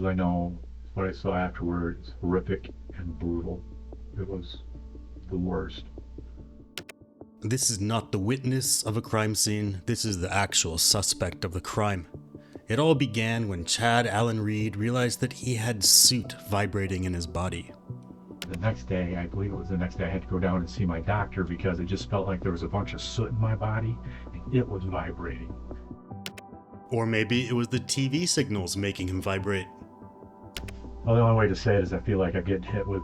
All I know, what I saw afterwards, is horrific and brutal. It was the worst. This is not the witness of a crime scene, this is the actual suspect of the crime. It all began when Chad Allen Reed realized that he had soot vibrating in his body. The next day, I believe it was the next day, I had to go down and see my doctor because it just felt like there was a bunch of soot in my body and it was vibrating. Or maybe it was the TV signals making him vibrate. Well, the only way to say it is I feel like I'm getting hit with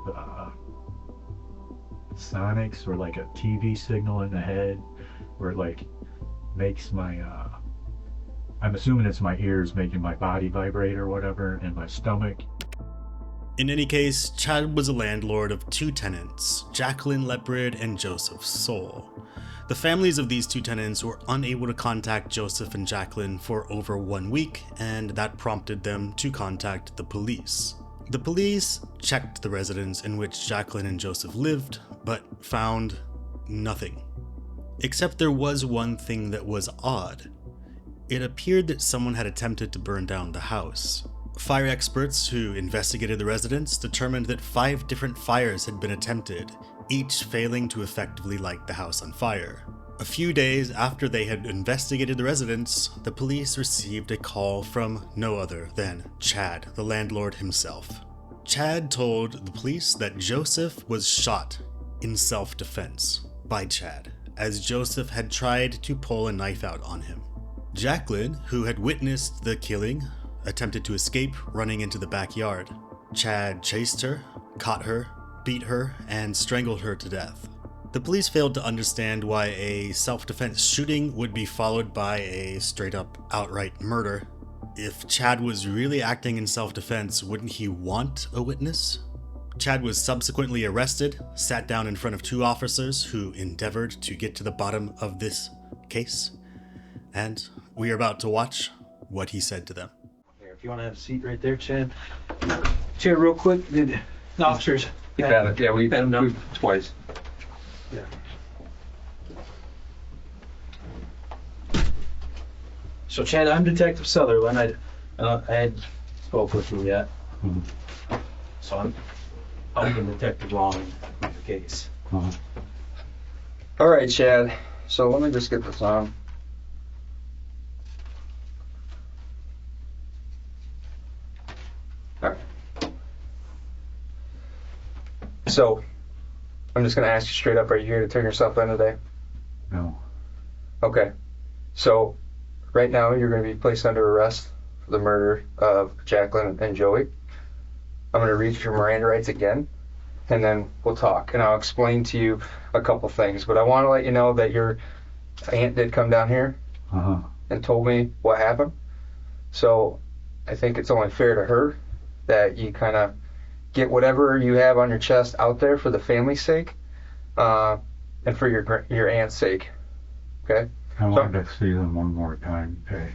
sonics or like a TV signal in the head where it like makes my, I'm assuming it's my ears making my body vibrate or whatever, and my stomach. In any case, Chad was a landlord of two tenants, Jacqueline Leprid and Joseph Soule. The families of these two tenants were unable to contact Joseph and Jacqueline for over 1 week, and that prompted them to contact the police. The police checked the residence in which Jacqueline and Joseph lived, but found nothing. Except there was one thing that was odd. It appeared that someone had attempted to burn down the house. Fire experts who investigated the residence determined that 5 different fires had been attempted, each failing to effectively light the house on fire. A few days after they had investigated the residence, the police received a call from no other than Chad, the landlord himself. Chad told the police that Joseph was shot in self-defense by Chad, as Joseph had tried to pull a knife out on him. Jacqueline, who had witnessed the killing, attempted to escape, running into the backyard. Chad chased her, caught her, beat her, and strangled her to death. The police failed to understand why a self-defense shooting would be followed by a straight-up outright murder. If Chad was really acting in self-defense, wouldn't he want a witness? Chad was subsequently arrested, sat down in front of 2 officers who endeavored to get to the bottom of this case, and we are about to watch what he said to them. If you want to have a seat right there, Chad. Chair, real quick. Did the officers? Yeah, we've had them twice. Yeah. So, Chad, I'm Detective Sutherland. I hadn't spoke with you yet. So I'm helping Detective Long with the case. All right, Chad. So let me just get this on. All right. So I'm just gonna ask you straight up: are you here to turn yourself in today? No. Okay. So right now you're gonna be placed under arrest for the murder of Jacqueline and Joey. I'm gonna read your Miranda rights again, and then we'll talk, and I'll explain to you a couple things. But I want to let you know that your aunt did come down here and told me what happened. So I think it's only fair to her that you kind of get whatever you have on your chest out there for the family's sake, and for your aunt's sake. Okay. I wanted to see them one more time. Okay.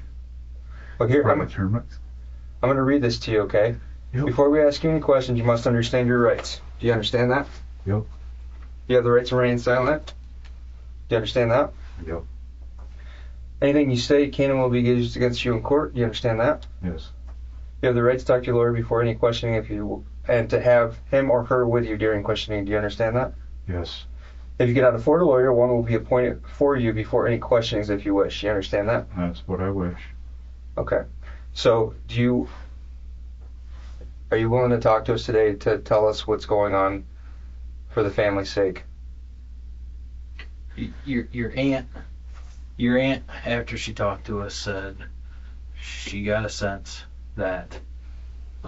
Well, here I'm going to read this to you. Okay. Yep. Before we ask you any questions, you must understand your rights. Do you understand that? Yep. You have the right to remain silent. Do you understand that? Yep. Anything you say can and will be used against you in court. Do you understand that? Yes. You have the right to talk to your lawyer before any questioning, and to have him or her with you during questioning. Do you understand that? Yes. If you cannot afford a lawyer, one will be appointed for you before any questionings if you wish. You understand that? That's what I wish. Okay. So, are you willing to talk to us today to tell us what's going on for the family's sake? Your aunt, after she talked to us, said she got a sense that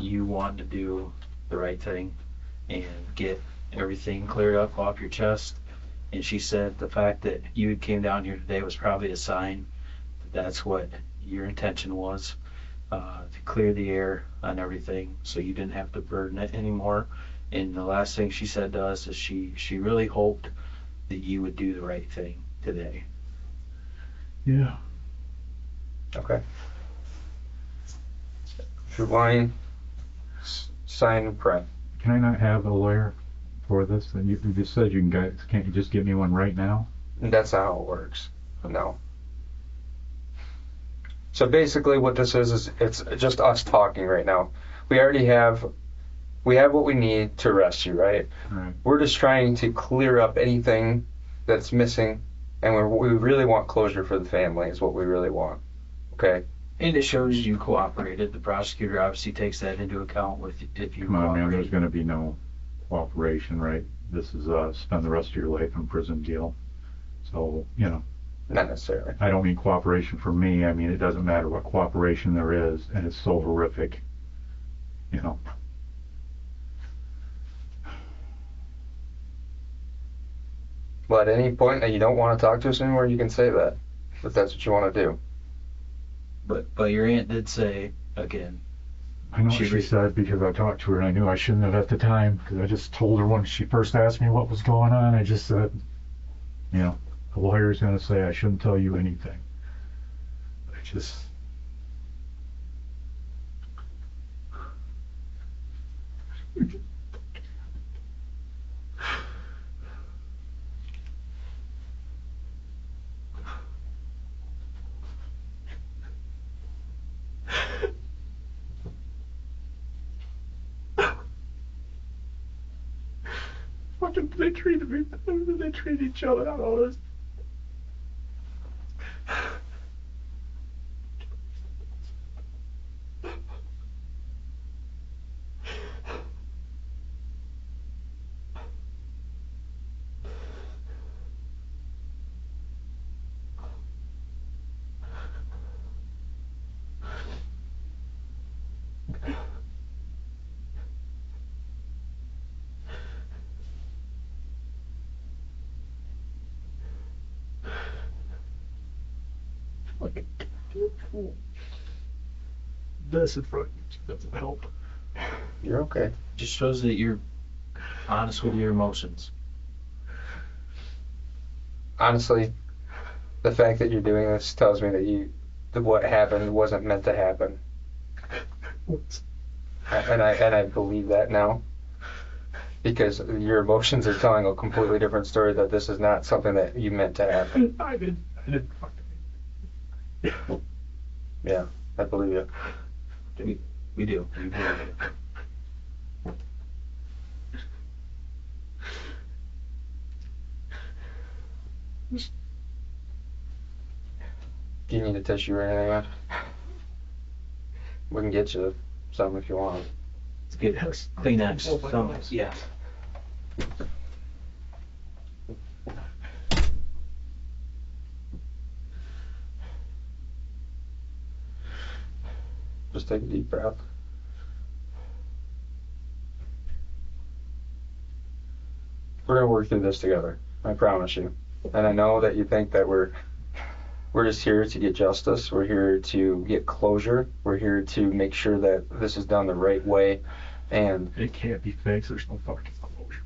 you wanted to do the right thing and get everything cleared up off your chest. And she said the fact that you came down here today was probably a sign that that's what your intention was, to clear the air on everything so you didn't have to burden it anymore. And the last thing she said to us is she really hoped that you would do the right thing today. Yeah. Okay. If you're lying, sign and pray. Can I not have a lawyer for this? And you just said you can. Can't you just give me one right now? And that's not how it works. No. So basically what this is it's just us talking right now. we already have what we need to arrest you, right? Right. We're just trying to clear up anything that's missing, and we really want closure for the family is what we really want. Okay? And it shows you cooperated. The prosecutor obviously takes that into account with if you Come on, man, there's cooperate. gonna be no cooperation, right? This is spend the rest of your life in prison deal. So, you know, Not necessarily. I don't mean cooperation for me. I mean, it doesn't matter what cooperation there is, and it's so horrific, you know. But at any point that you don't want to talk to us anymore, you can say that, if that's what you want to do. But your aunt did say again. I know what she said because I talked to her and I knew I shouldn't have at the time because I just told her when she first asked me what was going on. I just said, you know, the lawyer's going to say I shouldn't tell you anything. I just. Fucking, they treated me. They treat each other. I don't know. Fucking fool. This in front of you doesn't help. You're okay. Just shows that you're honest with your emotions. Honestly, the fact that you're doing this tells me that what happened wasn't meant to happen. And I believe that now. Because your emotions are telling a completely different story, that this is not something that you meant to happen. I didn't fucking. Yeah, I believe you. We do. We believe you. Do you need a tissue or anything, man? We can get you some if you want. Let's get Kleenex. Some, yeah. Just take a deep breath. We're gonna work through this together. I promise you. And I know that you think that we're just here to get justice. We're here to get closure. We're here to make sure that this is done the right way. And It can't be fixed. There's no fucking closure.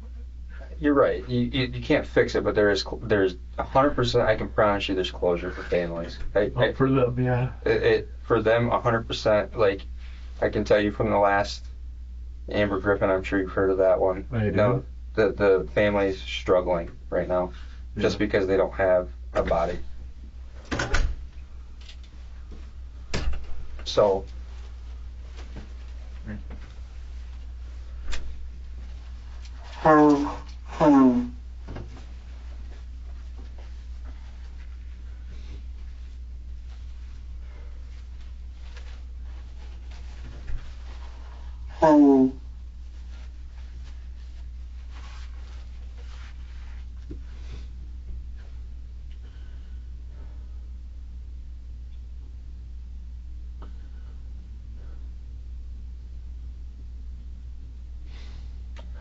you're right. You can't fix it, but there's 100%. I can promise you, there's closure for families. For them, yeah. For them, 100%. Like I can tell you from the last Amber Griffin, I'm sure you've heard of that one. I do. No, the family's struggling right now, just because they don't have a body. So.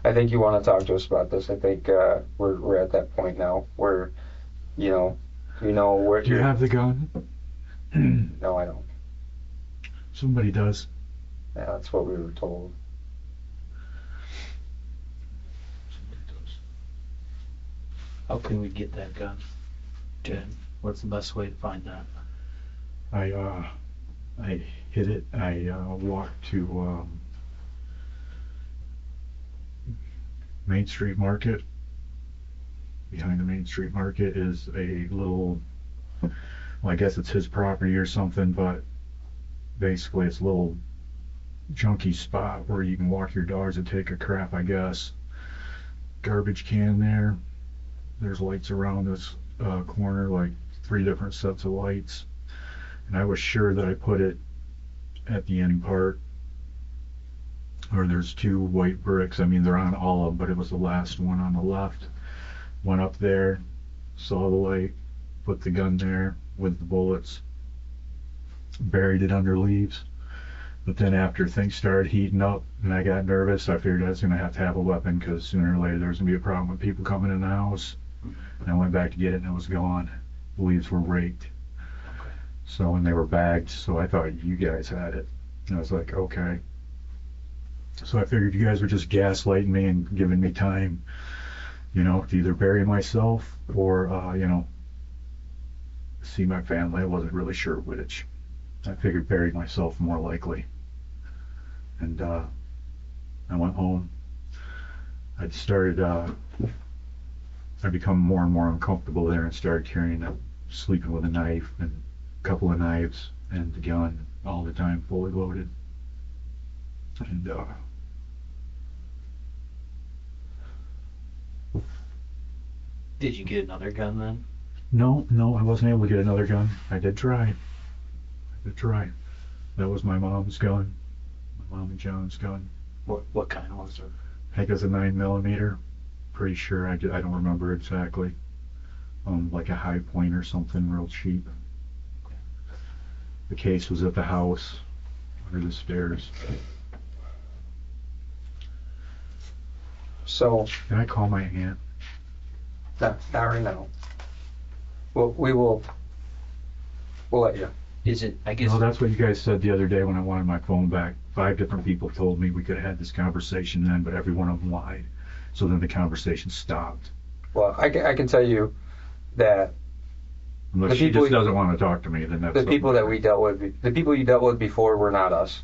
I think you want to talk to us about this. I think we're at that point now where, you know where. Do you have the gun? No, I don't. Somebody does. Yeah, that's what we were told. Somebody does. How can we get that gun, Jen? What's the best way to find that? I hit it. I walked to Main Street Market. Behind the Main Street Market is a little, well, I guess it's his property or something, but basically it's a little junky spot where you can walk your dogs and take a crap, I guess. Garbage can there. There's lights around this corner, like 3 different sets of lights. And I was sure that I put it at the end part. Or there's 2 white bricks. I mean, they're on all of them, but it was the last one on the left. Went up there, saw the light, put the gun there with the bullets, buried it under leaves. But then after things started heating up and I got nervous, I figured I was going to have a weapon because sooner or later there was going to be a problem with people coming in the house. And I went back to get it and it was gone. The leaves were raked. Okay. So, and they were bagged, so I thought you guys had it. And I was like, okay. So I figured you guys were just gaslighting me and giving me time, you know, to either bury myself or, you know, see my family. I wasn't really sure which. I figured bury myself more likely. And I went home. I started, I become more and more uncomfortable there and started sleeping with a knife and a couple of knives and the gun all the time, fully loaded. And Did you get another gun then? no, I wasn't able to get another gun. I did try. That was my mom's gun, my mom and John's gun. What kind was it? I think it was a 9mm. Pretty sure. I don't remember exactly. Like a high point or something, real cheap. The case was at the house, under the stairs. So, Can I call my aunt? not right now. Well, we'll let you. Is it, I guess, No, that's what you guys said the other day when I wanted my phone back. 5 different people told me we could have had this conversation then, but every one of them lied. So then the conversation stopped. Well, I can tell you that Unless The she people- just doesn't want to talk to me, then that's the people that we dealt with, the people you dealt with before were not us.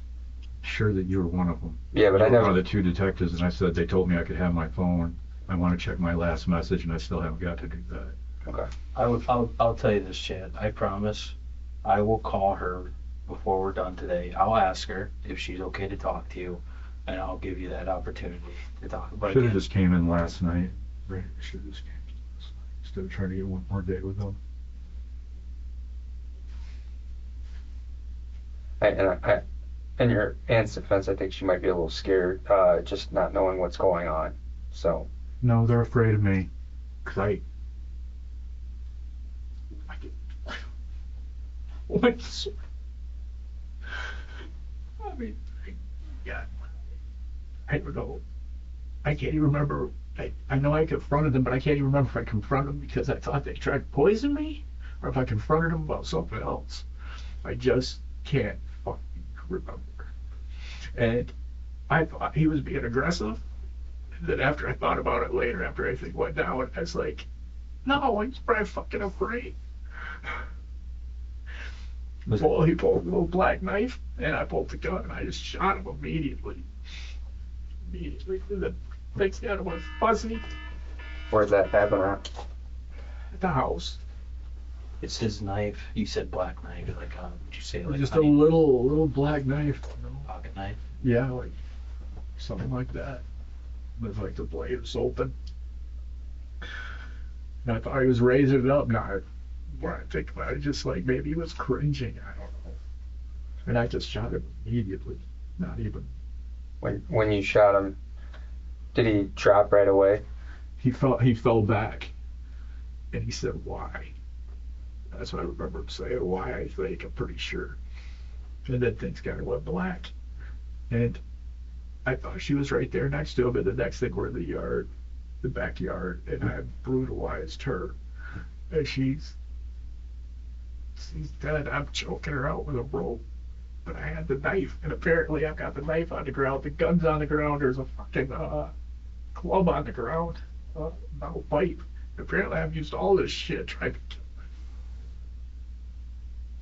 sure that you were one of them. Yeah, but You I were one never. of the 2 detectives, and I said they told me I could have my phone. I want to check my last message, and I still haven't got to do that. Okay. I'll tell you this, Chad. I promise I will call her before we're done today. I'll ask her if she's okay to talk to you, and I'll give you that opportunity to talk about it. Should have just came in last night. Right? Should have just came in last night instead of trying to get one more day with them. In your aunt's defense, I think she might be a little scared, just not knowing what's going on. So, No, they're afraid of me. 'Cause I mean, yeah, I don't know. I can't even remember. I know I confronted them, but I can't even remember if I confronted them because I thought they tried to poison me, or if I confronted them about something else. I just can't fucking remember. And I thought he was being aggressive. And then after I thought about it later, after everything went down, I was like, no, he's probably fucking afraid. He pulled a little black knife, and I pulled the gun, and I just shot him immediately. And the thing's kind of went fuzzy where's that happen at? at the house. It's his knife. You said black knife. Like, would you say like Just a honey little black knife. You know? pocket knife? Yeah, like something like that. With like the blade was open. And I thought he was raising it up. Now, when I think about it, just like maybe he was cringing. I don't know. And I just shot him immediately. Not even. When you shot him, did he drop right away? He fell back, and he said, "Why?" That's what I remember him saying. "Why?" I think I'm pretty sure. And then things kind of went black, and I thought she was right there next to him. And the next thing we're in the yard, the backyard, and I brutalized her, and she's dead. I'm choking her out with a rope. But I had the knife, and apparently I've got the knife on the ground, the gun's on the ground, there's a fucking club on the ground, metal pipe. Apparently I've used all this shit trying to kill her.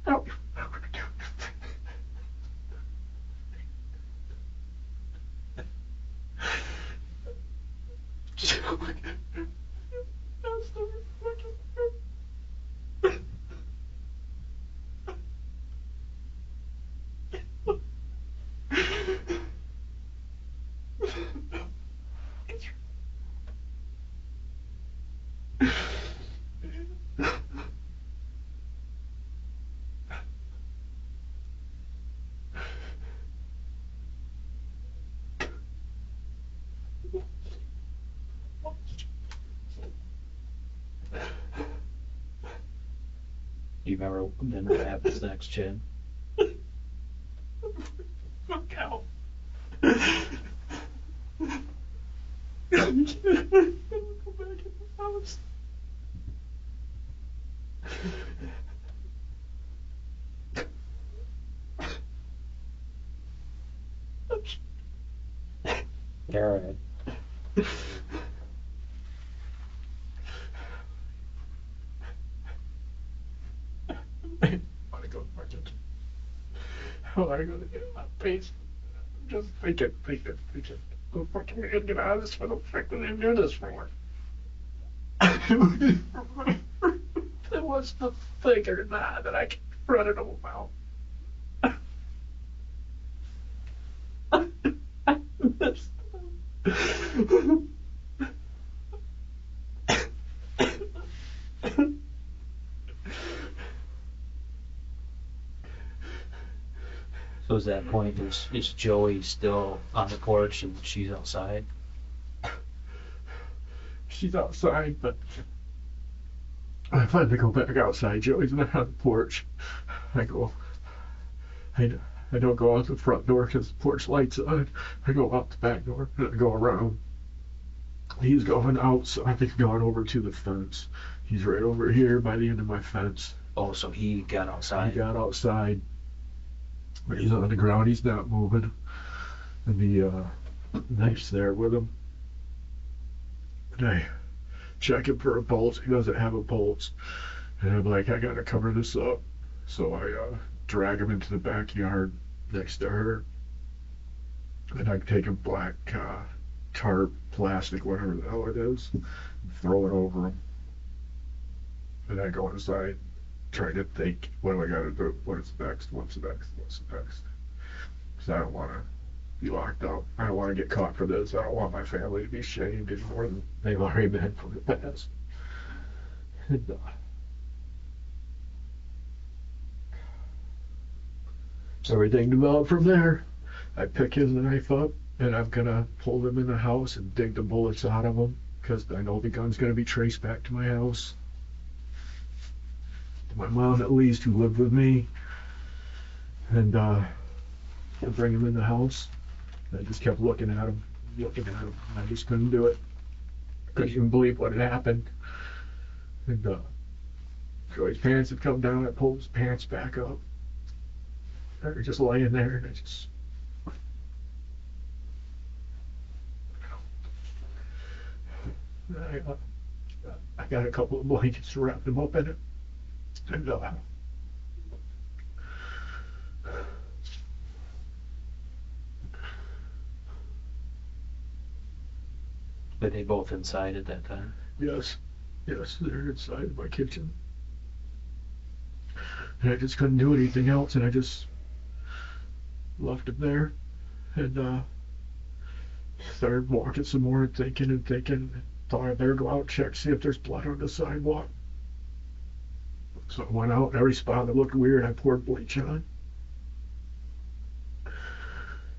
I don't remember doing it. You remember then what happens next, Chad? Fuck out. Go back in the house. You're alright. I want to go to my kitchen. I want to go to my face. I'm just thinking. Oh, fucking man, get out of this. What the fuck did I do this for? It was the thing or not that I confronted him about. So at that point, is Joey still on the porch and she's outside? She's outside, but I finally go back outside. Joey's not on the porch. I don't go out the front door because the porch light's on. I go out the back door and I go around. He's going outside. He's gone over to the fence. He's right over here by the end of my fence. Oh, so he got outside. He got outside. But he's on the ground. He's not moving. And the knife's there with him. And I check him for a pulse. He doesn't have a pulse. And I'm like, I gotta cover this up. So I drag him into the backyard next to her. And I take a black tarp, plastic, whatever the hell it is, and throw it over him. And I go inside, trying to think, what do I gotta do? What's next? What's next? Because I don't want to be locked up. I don't want to get caught for this. I don't want my family to be shamed any more than they've already been from the past. And, so everything developed from there. I pick his knife up, and I'm gonna pull him in the house and dig the bullets out of him, because I know the gun's gonna be traced back to my house. To my mom, at least, who lived with me. And I bring him in the house. I just kept looking at him. I just couldn't do it. Couldn't even believe what had happened. And Joey's pants had come down. I pulled his pants back up. They were just laying there, and I got a couple of blankets to wrap them up in it. And Were they both inside at that time? yes, they're inside my kitchen. And I just couldn't do anything else, and I just left him there, and started walking some more, and thinking. Thought I better go out and check, see if there's blood on the sidewalk. So I went out, and every spot that looked weird, I poured bleach on.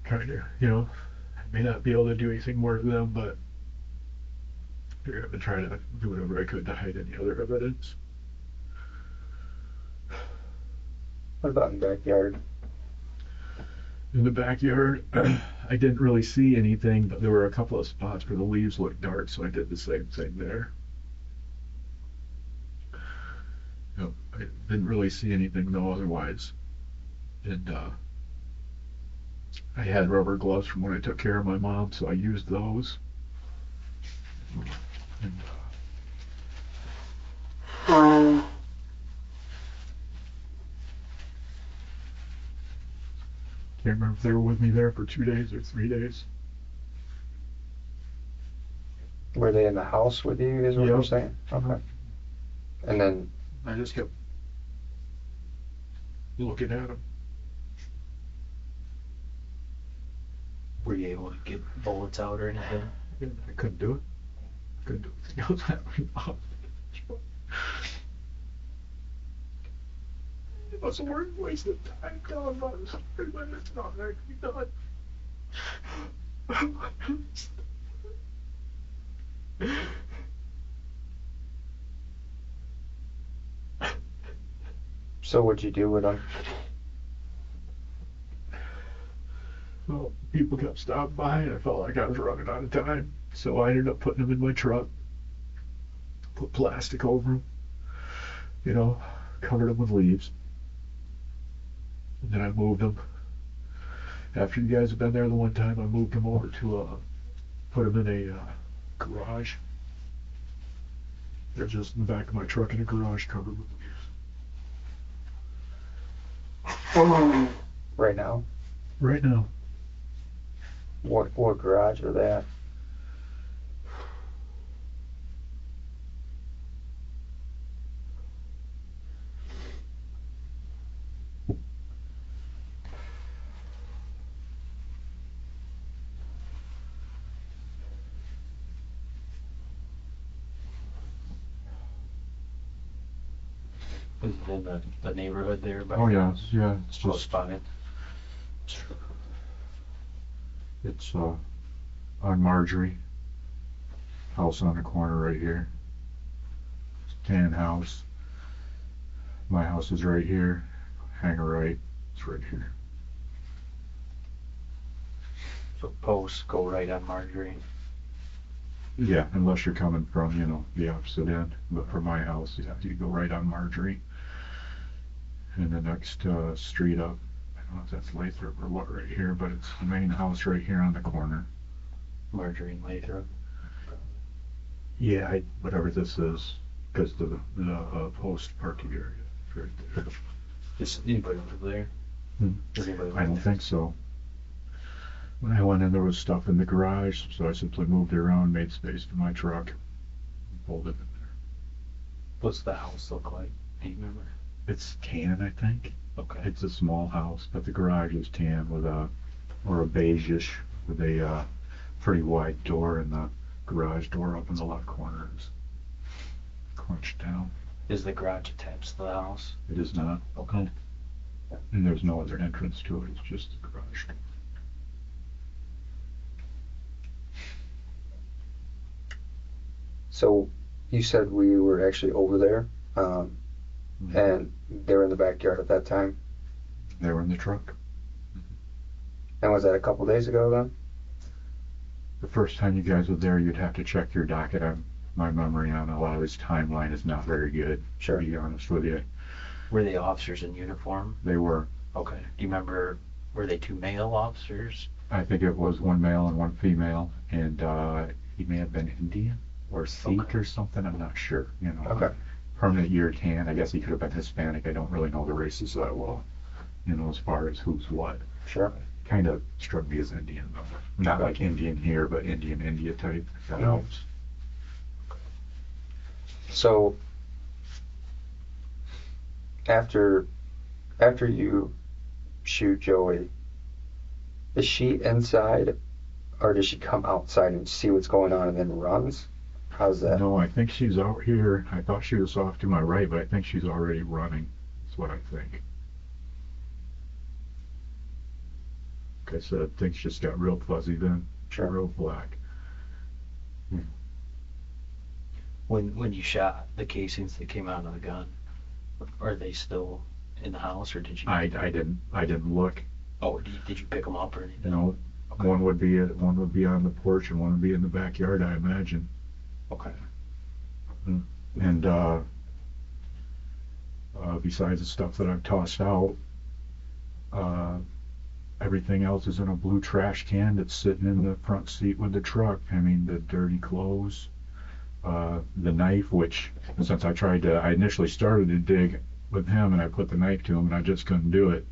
Kind of, I may not be able to do anything more to them, but I've been trying to do whatever I could to hide any other evidence. What about in the backyard? In the backyard, I didn't really see anything, but there were a couple of spots where the leaves looked dark, so I did the same thing there. I didn't really see anything though otherwise. And I had rubber gloves from when I took care of my mom, so I used those. And, can't remember if they were with me there for 2 days or 3 days. Were they in the house with you, is what you're Yep. saying? Okay. And then, I just kept looking at them. Were you able to get bullets out or anything? I couldn't do it. I couldn't do anything else that right. It was a waste of time telling about this. It's not going to be done. So what'd you do with them? Well, people kept stopping by and I felt like I was running out of time. So I ended up putting them in my truck. Put plastic over them. You know, covered them with leaves. And then I moved them. After you guys have been there the one time, I moved them over to put them in a garage. They're just in the back of my truck in a garage covered with leaves. Right now? Right now. What garage are they at? Is it in the neighborhood there? Oh yeah, yeah. It's Close just by. it's on Marjorie. House on the corner right here. Tan house. My house is right here. Hang a right. It's right here. So posts go right on Marjorie. Yeah, unless you're coming from, you know, the opposite end. But for my house, you go right on Marjorie. And the next street up, I don't know if that's Lathrop or what right here, but it's the main house right here on the corner. Marjorie and Lathrop. Yeah, whatever this is, because the post parking area is right there. Does anybody live there? Hmm. Does anybody live I don't there? think so. When I went in, there was stuff in the garage, so I simply moved it around, made space for my truck, and pulled it in there. What's the house look like? Do you remember? It's tan, I think. Okay. It's a small house, but the garage is tan with a beige-ish with a pretty wide door, and the garage door up in the left corner is crunched down. Is the garage attached to the house? It is not. Okay. And there's no other entrance to it. It's just the garage door. So you said we were actually over there, and they were in the backyard at that time. They were in the truck. And was that a couple days ago then? The first time you guys were there, you'd have to check your docket. My memory on a lot of this timeline is not very good, Sure. to be honest with you. Were they officers in uniform? They were. Okay. Do you remember, were they two male officers? I think it was one male and one female, and he may have been Indian or Sikh Okay. or something. I'm not sure. You know, Okay. permanent year tan. I guess he could have been Hispanic. I don't really know the races that well. You know, as far as who's what. Sure. Kind of struck me as Indian though. Not like Indian here, but Indian India type. If that Mhm. helps. So after you shoot Joey, is she inside, or does she come outside and see what's going on and then runs? How's that? No, I think she's out here. I thought she was off to my right, but I think she's already running. That's what I think. Like I said, things just got real fuzzy then. Sure. Real black. When you shot the casings that came out of the gun, are they still in the house, or did you? I didn't look. Oh, did you pick them up or anything? You know, Okay. one would be on the porch and one would be in the backyard, I imagine. Okay. And besides the stuff that I've tossed out, everything else is in a blue trash can that's sitting in the front seat with the truck. I mean, the dirty clothes, the knife, which since I initially started to dig with him and I put the knife to him and I just couldn't do it.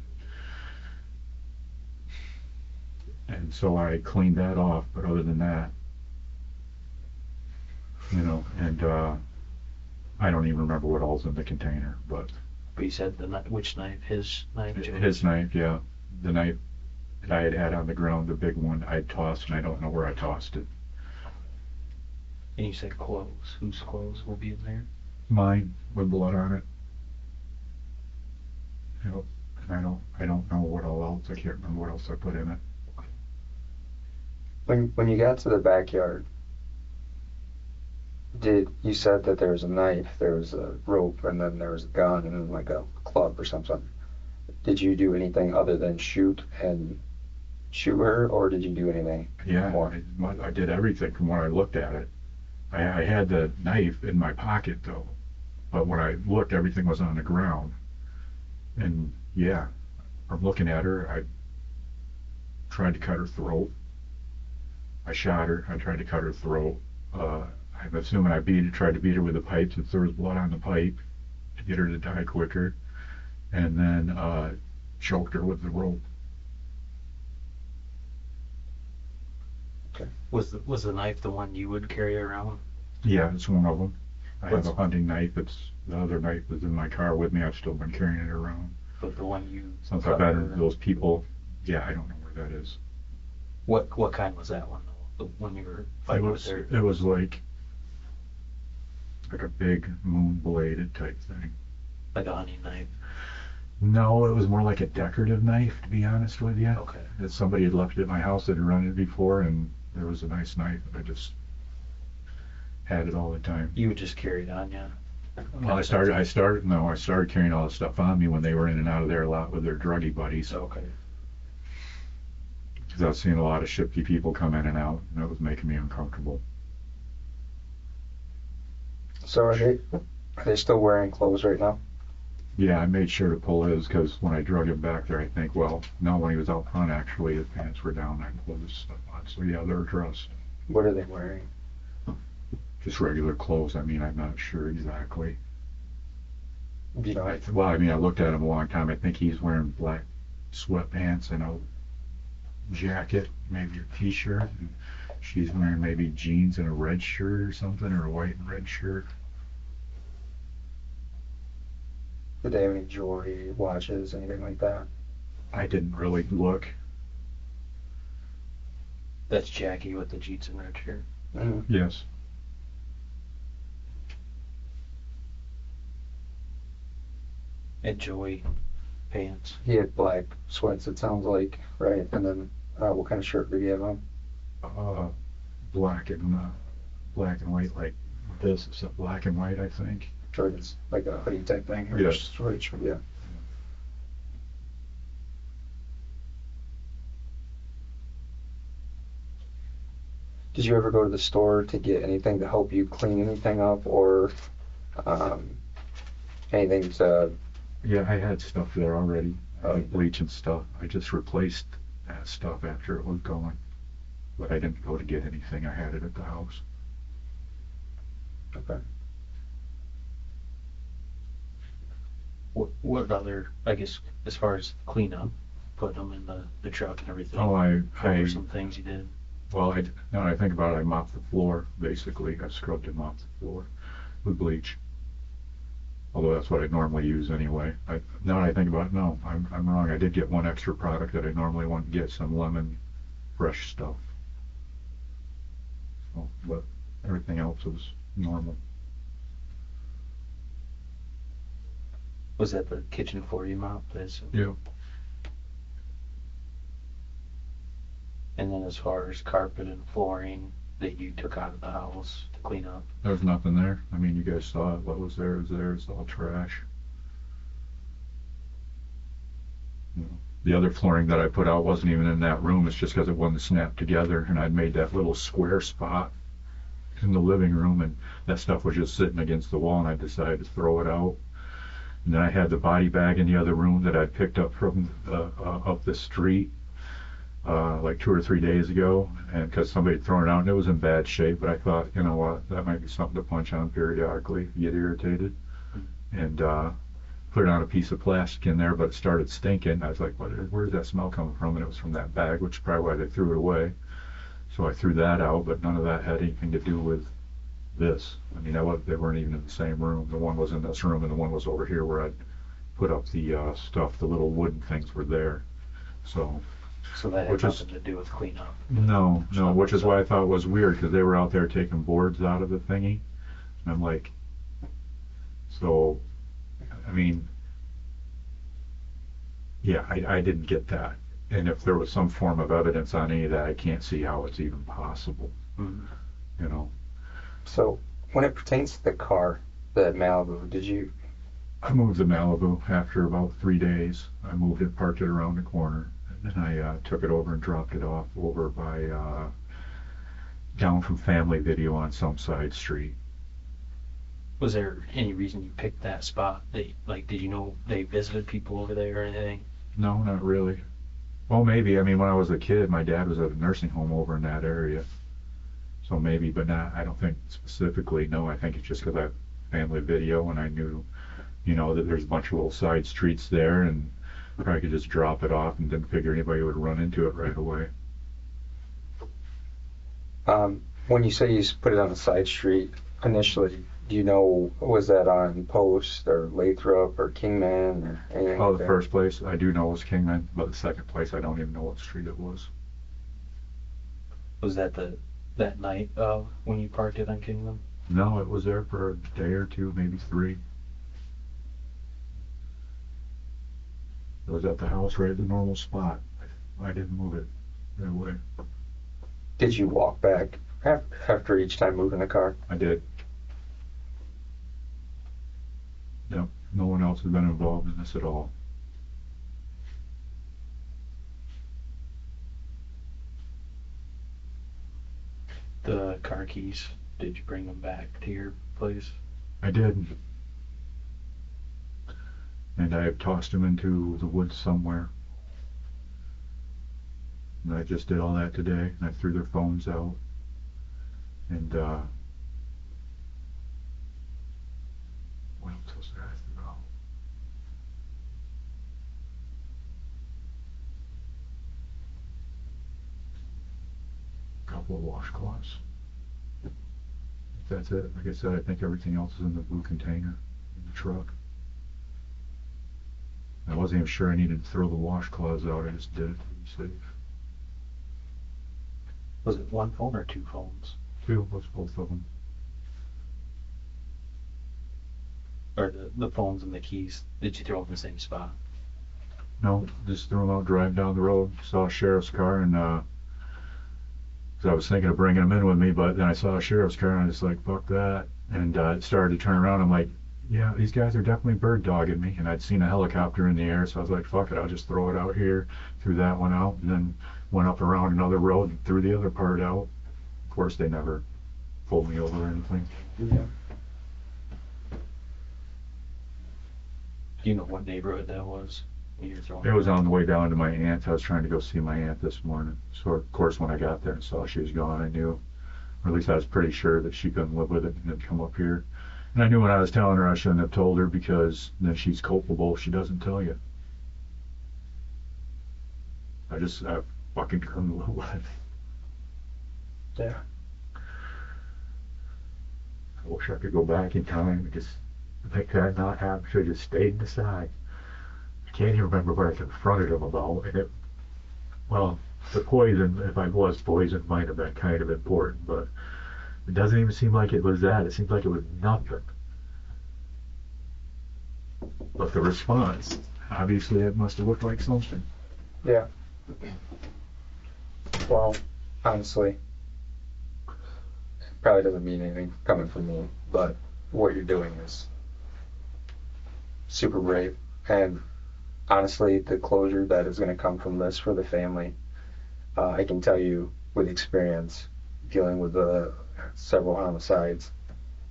And so I cleaned that off, but other than that, you know, and I don't even remember what all's in the container, but But you said which knife? His knife? Joey's? his knife, yeah, the knife that I had on the ground, the big one, I tossed, and I don't know where I tossed it. And you said clothes. Whose clothes will be in there? Mine with blood on it. Yep. And I don't know what all else. I can't remember what else I put in it. When you got to the backyard, you said that there was a knife, there was a rope, and then there was a gun, and then like a club or something. Did you do anything other than shoot her, or did you do anything more? I did everything from when I looked at it. I had the knife in my pocket though, but when I looked, everything was on the ground. And yeah, from looking at her, I tried to cut her throat. I shot her. I tried to cut her throat. I'm assuming I tried to beat her with the pipe since there was blood on the pipe to get her to die quicker, and then choked her with the rope. Okay. Was the knife the one you would carry around? Yeah, it's one of them. I have a hunting knife. The other knife was in my car with me. I've still been carrying it around. But the one you Since I've been those people, yeah, I don't know where that is. What kind was that one though? The one you were fighting with her? It was like a big moon bladed type thing. Like a hunting knife? No, it was more like a decorative knife, to be honest with you. Okay. That somebody had left it at my house that had run it before, and there was a nice knife. I just had it all the time. You would just carry it on you? Well, I started carrying all the stuff on me when they were in and out of there a lot with their druggy buddies. Okay. Because I was seeing a lot of shifty people come in and out, and it was making me uncomfortable. So are they still wearing clothes right now? Yeah, I made sure to pull his, because when I drug him back there, I think, well, no, when he was out front, actually, his pants were down, I pulled his stuff on. So yeah, they're dressed. What are they wearing? Just regular clothes. I mean, I'm not sure exactly. You know, I looked at him a long time. I think he's wearing black sweatpants and a jacket, maybe a t-shirt. And she's wearing maybe jeans and a red shirt or something, or a white and red shirt. did they have any jewelry, watches, anything like that? I didn't really look. That's Jackie with the jeans and red shirt. Mm-hmm. Yes. And Joey pants. He had black sweats, it sounds like, right? And then what kind of shirt did he have on? Black and white, like this. It's black and white, I think. Jordan's like a hoodie type thing. Or Yes. Short, yeah. Did you ever go to the store to get anything to help you clean anything up, or anything to? Yeah, I had stuff there already. Oh, Like bleach and stuff. I just replaced that stuff after it was gone. But I didn't go to get anything. I had it at the house. Okay. What other, I guess, as far as cleanup, putting them in the truck and everything? Oh, What were some things you did? Well, now that I think about it, I mopped the floor, basically. I scrubbed and mopped the floor with bleach. Although that's what I normally use anyway. Now that I think about it, no, I'm wrong. I did get one extra product that I normally wouldn't get, some lemon fresh stuff. So, but everything else was normal. Was that the kitchen floor you mopped? Yeah. And then as far as carpet and flooring that you took out of the house to clean up? There was nothing there. I mean, you guys saw it. What was there is there. It's all trash. You know, the other flooring that I put out wasn't even in that room. It's just because it wasn't snapped together, and I'd made that little square spot in the living room, and that stuff was just sitting against the wall, and I decided to throw it out. And then I had the body bag in the other room that I picked up from up the street like 2 or 3 days ago, and because somebody had thrown it out and it was in bad shape. But I thought, you know what, that might be something to punch on periodically if you get irritated, and put it on a piece of plastic in there, but it started stinking. I was like, where's that smell coming from? And it was from that bag, which is probably why they threw it away. So I threw that out, but none of that had anything to do with this. I mean, they weren't even in the same room. The one was in this room, and the one was over here where I'd put up the stuff. The little wooden things were there. So So that had Which is- nothing to do with cleanup. No, which is why I thought it was weird, because they were out there taking boards out of the thingy. And I'm like, so, I mean, yeah, I didn't get that. And if there was some form of evidence on any of that, I can't see how it's even possible, Mhm. you know? So when it pertains to the car, the Malibu, did you? I moved the Malibu after about 3 days. I moved it, parked it around the corner, and then I took it over and dropped it off over by, down from Family Video on some side street. Was there any reason you picked that spot? Did you know they visited people over there or anything? No, not really. Well, maybe. I mean, when I was a kid, my dad was at a nursing home over in that area. So maybe, but not, I don't think specifically, no. I think it's just because I have Family Video and I knew, you know, that there's a bunch of little side streets there and I could just drop it off and didn't figure anybody would run into it right away. When you say you put it on a side street initially, do you know, was that on Post or Lathrop or Kingman or anything? Oh, like the that? first place I do know was Kingman, but the second place I don't even know what street it was. Was that that night when you parked it on Kingdom? No, it was there for a day or two, maybe 3. It was at the house right at the normal spot. I didn't move it right away. Did you walk back after each time moving the car? I did. Yep, no one else has been involved in this at all. The car keys, did you bring them back to your place? I did. And I have tossed them into the woods somewhere. And I just did all that today, and I threw their phones out. And, what else was there I threw out? A couple of washcloths. That's it. Like I said, I think everything else is in the blue container in the truck. I wasn't even sure I needed to throw the washcloths out. I just did it to be safe. Was it one phone or 2 phones? 2 was both of them. Or the phones and the keys, did you throw them in the same spot? No, just threw them out, driving down the road, saw a sheriff's car, and, 'cause I was thinking of bringing them in with me, but then I saw a sheriff's car, and I was like, fuck that. And it started to turn around. I'm like, yeah, these guys are definitely bird dogging me. And I'd seen a helicopter in the air, so I was like, fuck it, I'll just throw it out here, threw that one out, and then went up around another road and threw the other part out. Of course, they never pulled me over or anything. Yeah. Do you know what neighborhood that was? When you were throwing It was on the way down to my aunt's. I was trying to go see my aunt this morning. So, of course, when I got there and saw she was gone, I knew, or at least I was pretty sure that she couldn't live with it and had come up here. And I knew when I was telling her I shouldn't have told her, because then she's culpable if she doesn't tell you. I fucking couldn't live with it. Yeah. I wish I could go back in time and just make that not happen. Should have just stayed inside. I can't even remember what I confronted him about. And well, the poison, if I was poisoned, might have been kind of important, but it doesn't even seem like it was that. It seems like it was nothing. But the response, obviously it must have looked like something. Yeah. Well, honestly, probably doesn't mean anything coming from me, but what you're doing is super brave. And honestly, the closure that is going to come from this for the family, I can tell you with experience dealing with several homicides,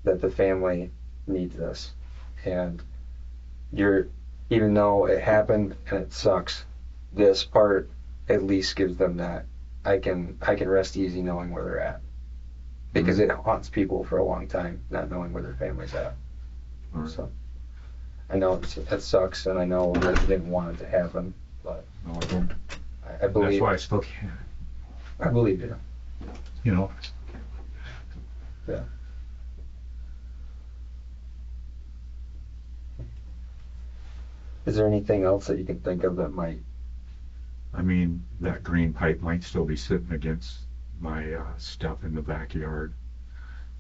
that the family needs this. And even though it happened and it sucks, this part at least gives them that I can rest easy knowing where they're at, because it haunts people for a long time not knowing where their family's at. Right. So I know it sucks, and I know that you didn't want it to happen, but No, I don't. I believe. That's why I still can't. I believe you. You know. Yeah. Is there anything else that you can think of that might I mean, that green pipe might still be sitting against my stuff in the backyard.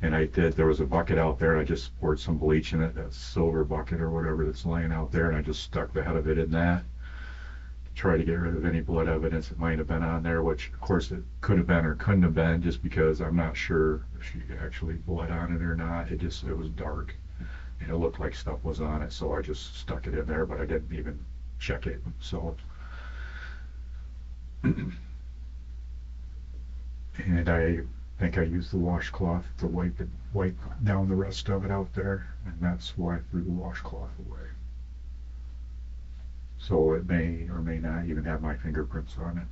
And there was a bucket out there, I just poured some bleach in it, that silver bucket or whatever that's laying out there, and I just stuck the head of it in that. Try to get rid of any blood evidence that might have been on there, which of course it could have been or couldn't have been, just because I'm not sure if she actually bled on it or not. It was dark and it looked like stuff was on it, so I just stuck it in there, but I didn't even check it. So and I think I used the washcloth to wipe down the rest of it out there, and that's why I threw the washcloth away. So it may or may not even have my fingerprints on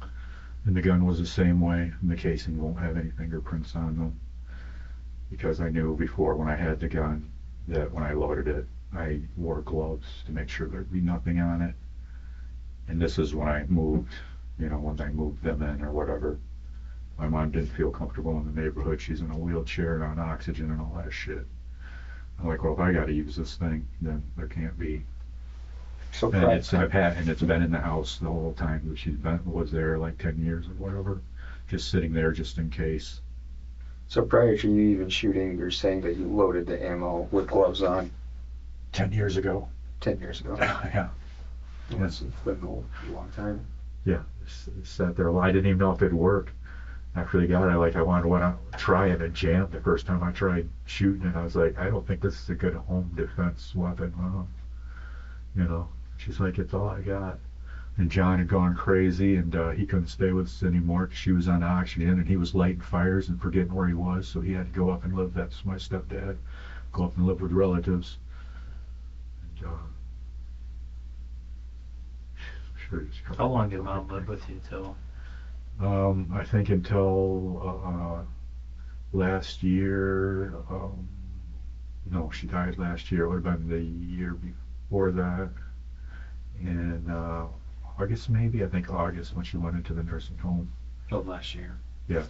it. And the gun was the same way, and the casing won't have any fingerprints on them. Because I knew before when I had the gun that when I loaded it, I wore gloves to make sure there'd be nothing on it. And this is when I moved, when I moved them in or whatever. My mom didn't feel comfortable in the neighborhood. She's in a wheelchair on oxygen and all that shit. I'm like, well, if I got to use this thing, then there can't be. So And it's been in the house the whole time that was there, like 10 years or whatever, just sitting there just in case. So prior to you even shooting, you're saying that you loaded the ammo with gloves on 10 years ago. 10 years ago. Yeah. It's been a long time. Yeah, it sat there. Well, I didn't even know if it'd work. After they got it, I wanted to try it and jam. The first time I tried shooting it, I was like, I don't think this is a good home defense weapon. She's like, it's all I got. And John had gone crazy, and he couldn't stay with us anymore because she was on oxygen, and he was lighting fires and forgetting where he was, so he had to go up and live. That's my stepdad. Go up and live with relatives. And, sure. How long did Mom live with you till? I think until last year. No, she died last year. It would have been the year before that. And August, maybe. I think August when she went into the nursing home. Till last year. Yes.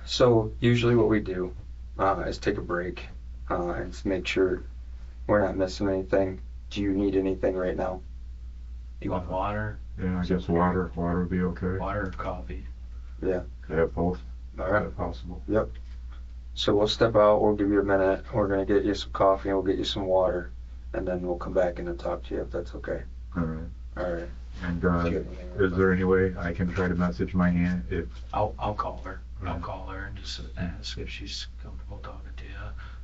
So usually what we do is take a break and make sure we're not missing anything. Do you need anything right now? You want water? Yeah, I guess water would be okay. Water or coffee? Yeah. Could I have both? All right. If possible. Yep. So we'll step out, we'll give you a minute, we're going to get you some coffee and we'll get you some water, and then we'll come back in and talk to you if that's okay. All right. All right. And is there any way I can try to message my aunt if? I'll call her. Right. I'll call her and just ask if she's comfortable talking to you.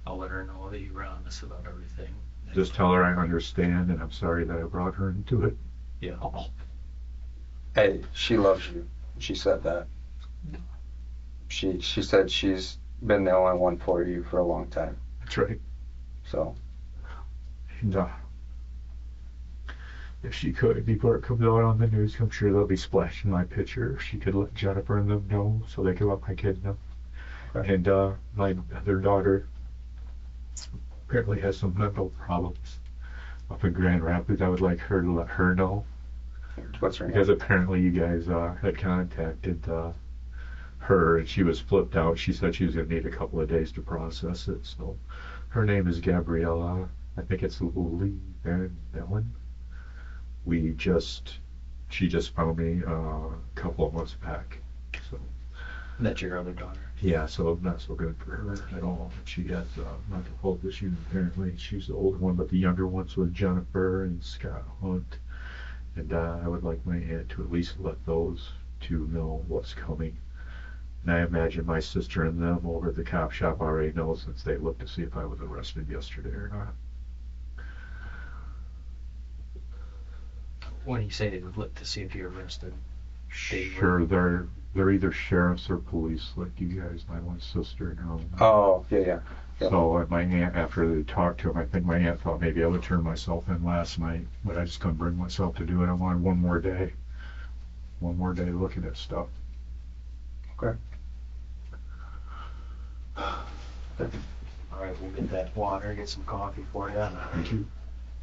I'll let her know that you were honest about everything. Just tell her I understand and I'm sorry that I brought her into it. Yeah. Hey, she loves you. She said that. She said she's been the only one for you for a long time. That's right. So. And if she could, before it comes out on the news, I'm sure they'll be splashing my picture. If she could let Jennifer and them know so they could let my kid know. Okay. And their daughter apparently has some mental problems up in Grand Rapids. I would like her to let her know. What's her name? Because apparently you guys had contacted her and she was flipped out. She said she was going to need a couple of days to process it. So her name is Gabriella. I think it's Lily Van Bellen. She just found me a couple of months back. So That's your other daughter? yeah, so not so good for her at all. She has mental health issues apparently. She's the older one, but the younger one's with Jennifer and Scott Hunt. And I would like my aunt to at least let those two know what's coming. And I imagine my sister and them over at the cop shop already know since they looked to see if I was arrested yesterday or not. When you say they would look to see if you're arrested, Sure, they're either sheriffs or police, like you guys, my one sister and Oh, yeah. Yep. So my aunt, after they talked to him, I think my aunt thought maybe I would turn myself in last night, but I just couldn't bring myself to do it. I wanted one more day looking at stuff. Okay. all right, we'll get that water, get some coffee for you. Thank you.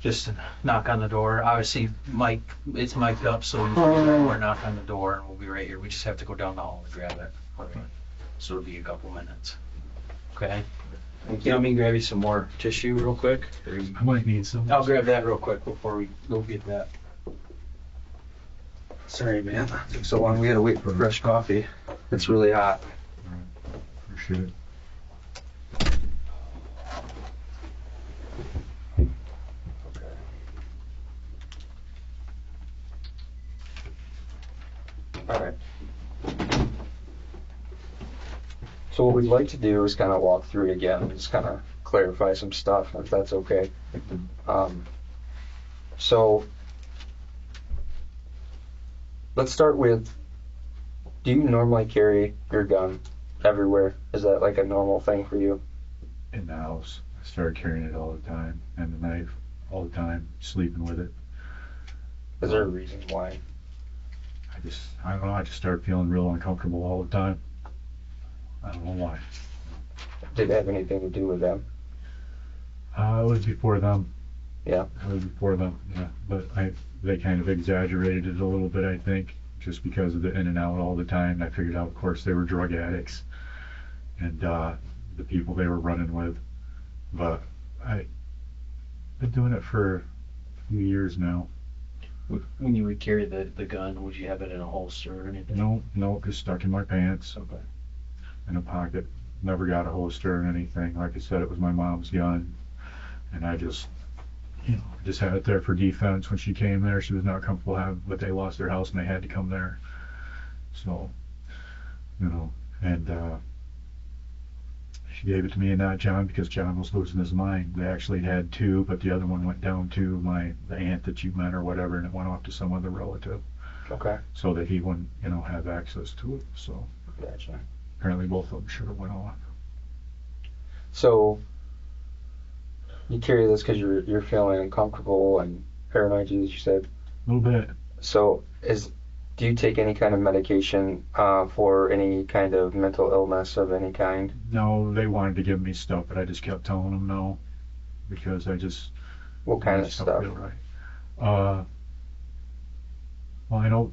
Just knock on the door. Obviously, it's mic'd up, so we're knock on the door and we'll be right here. We just have to go down the hall and grab it. All right. So it'll be a couple minutes. Okay? You want me to grab you some more tissue real quick? I might need some. I'll grab that real quick before we go get that. Sorry, man. It took so long. We had to wait for fresh coffee. It's really hot. Appreciate it. All right. So what we'd like to do is kind of walk through it again, just kind of clarify some stuff, if that's okay. So let's start with, do you normally carry your gun everywhere? Is that like a normal thing for you? In the house, I started carrying it all the time, and the knife all the time, sleeping with it. Is there a reason why? I don't know, I just started feeling real uncomfortable all the time. I don't know why. Did it have anything to do with them? It was before them. Yeah. It was before them, yeah. But they kind of exaggerated it a little bit, I think, just because of the in and out all the time. I figured out, of course, they were drug addicts and the people they were running with. But I've been doing it for a few years now. When you would carry the gun, would you have it in a holster or anything? No, just stuck in my pants, Okay. in a pocket. Never got a holster or anything. Like I said, it was my mom's gun, and I just had it there for defense. When she came there, she was not comfortable having, but they lost their house and they had to come there. So, and she gave it to me and not John because John was losing his mind. They actually had two, but the other one went down to the aunt that you met or whatever, and it went off to some other relative. Okay. So that he wouldn't, have access to it. So Gotcha. apparently both of them should have went off. So you carry this because you're feeling uncomfortable and paranoid, as you said. A little bit. So do you take any kind of medication for any kind of mental illness of any kind? No, they wanted to give me stuff, but I just kept telling them no because I just. What kind of just stuff? don't feel right. Well, I know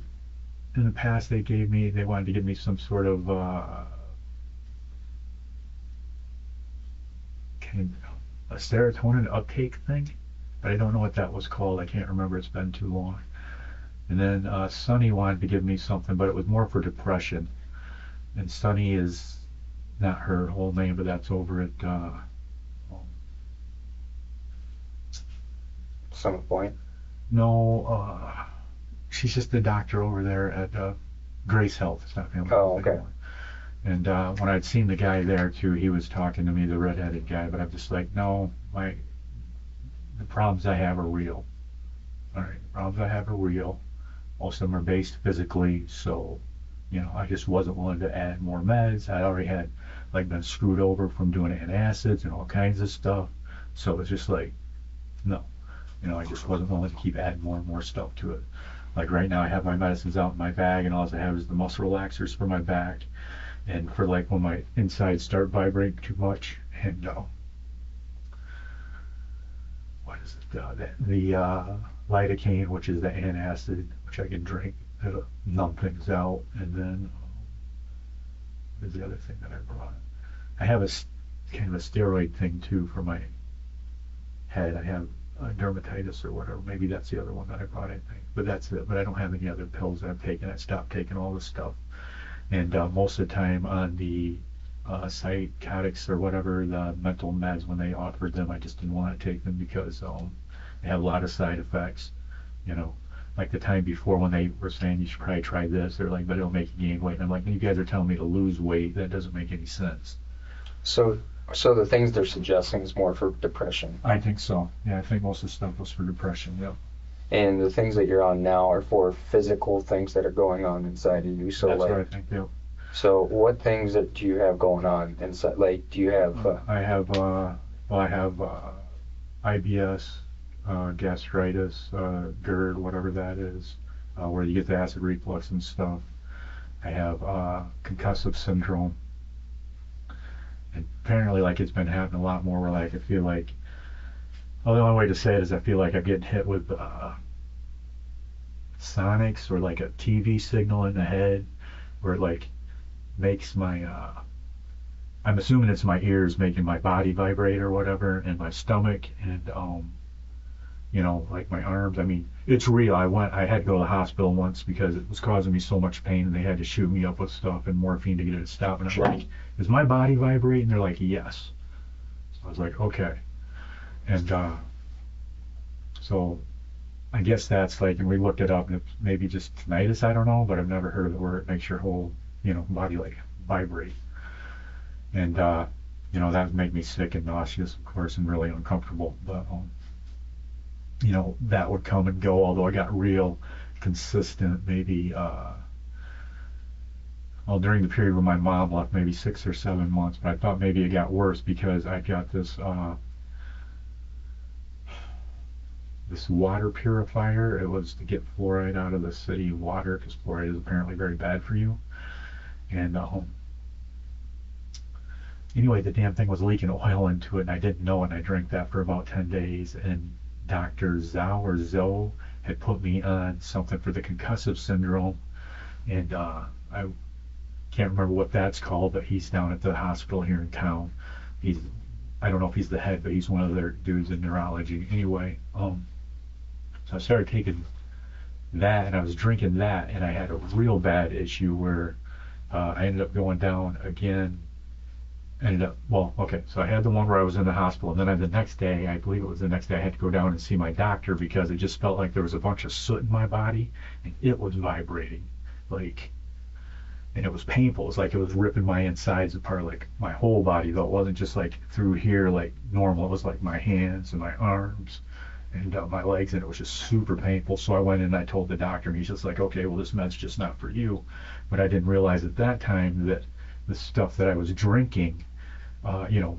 in the past they wanted to give me some sort of a serotonin uptake thing, but I don't know what that was called. I can't remember. It's been too long. And then Sunny wanted to give me something, but it was more for depression. And Sunny is not her whole name, but that's over at Some point. no, she's just the doctor over there at Grace Health. It's not family. Oh, Health okay. anymore. And when I'd seen the guy there too, he was talking to me, the redheaded guy, but I'm just like, no, the problems I have are real. All right, the problems I have are real. Most of them are based physically, so, I just wasn't willing to add more meds. I already had, been screwed over from doing antacids and all kinds of stuff. So it's just like, no. I just wasn't willing to keep adding more and more stuff to it. Like right now I have my medicines out in my bag, and all I have is the muscle relaxers for my back. And for when my insides start vibrating too much, and what is it? The lidocaine, which is the antacid, which I can drink to numb things out. And then what is the other thing that I brought? I have a kind of a steroid thing too for my head. I have dermatitis or whatever. Maybe that's the other one that I brought, I think. But that's it. But I don't have any other pills that I've taken. I stopped taking all this stuff. And most of the time on the psychotics or whatever, the mental meds, when they offered them, I just didn't want to take them because they have a lot of side effects. Like the time before when they were saying you should probably try this, they're like, but it'll make you gain weight. And I'm like, you guys are telling me to lose weight. That doesn't make any sense. So the things they're suggesting is more for depression. I think so. Yeah, I think most of the stuff was for depression. Yeah. And the things that you're on now are for physical things that are going on inside of you. So That's what I think. Yeah. So what things do you have going on inside? Do you have? I have IBS, gastritis, GERD, whatever that is, where you get the acid reflux and stuff. I have concussive syndrome. And apparently, it's been happening a lot more where, I feel like, well, the only way to say it is I feel like I'm getting hit with sonics or a TV signal in the head where it makes my I'm assuming it's my ears making my body vibrate or whatever, and my stomach, and like my arms. I mean, it's real. I had to go to the hospital once because it was causing me so much pain, and they had to shoot me up with stuff and morphine to get it to stop. And I'm like, is my body vibrating? They're like, yes. So I was like, okay. And so I guess that's like, and we looked it up, and it's maybe just tinnitus. I don't know, but I've never heard of it where it makes your whole, body like vibrate. And that would make me sick and nauseous, of course, and really uncomfortable. But that would come and go, although I got real consistent maybe during the period when my mom left, maybe 6 or 7 months. But I thought maybe it got worse because I got this water purifier. It was to get fluoride out of the city water, because fluoride is apparently very bad for you. And anyway, the damn thing was leaking oil into it, and I didn't know it, and I drank that for about 10 days, and Dr. Zoe had put me on something for the concussive syndrome, and I can't remember what that's called, but he's down at the hospital here in town. I don't know if he's the head, but he's one of their dudes in neurology. Anyway, so I started taking that, and I was drinking that, and I had a real bad issue where I ended up going down again. So I had the one where I was in the hospital, and then the next day, I believe it was the next day, I had to go down and see my doctor because it just felt like there was a bunch of soot in my body, and it was vibrating, and it was painful. It was like it was ripping my insides apart, like my whole body, though it wasn't just like through here like normal. It was like my hands and my arms and my legs, and it was just super painful. So I went in and I told the doctor, and he's just like, okay, well, this med's just not for you. But I didn't realize at that time that the stuff that I was drinking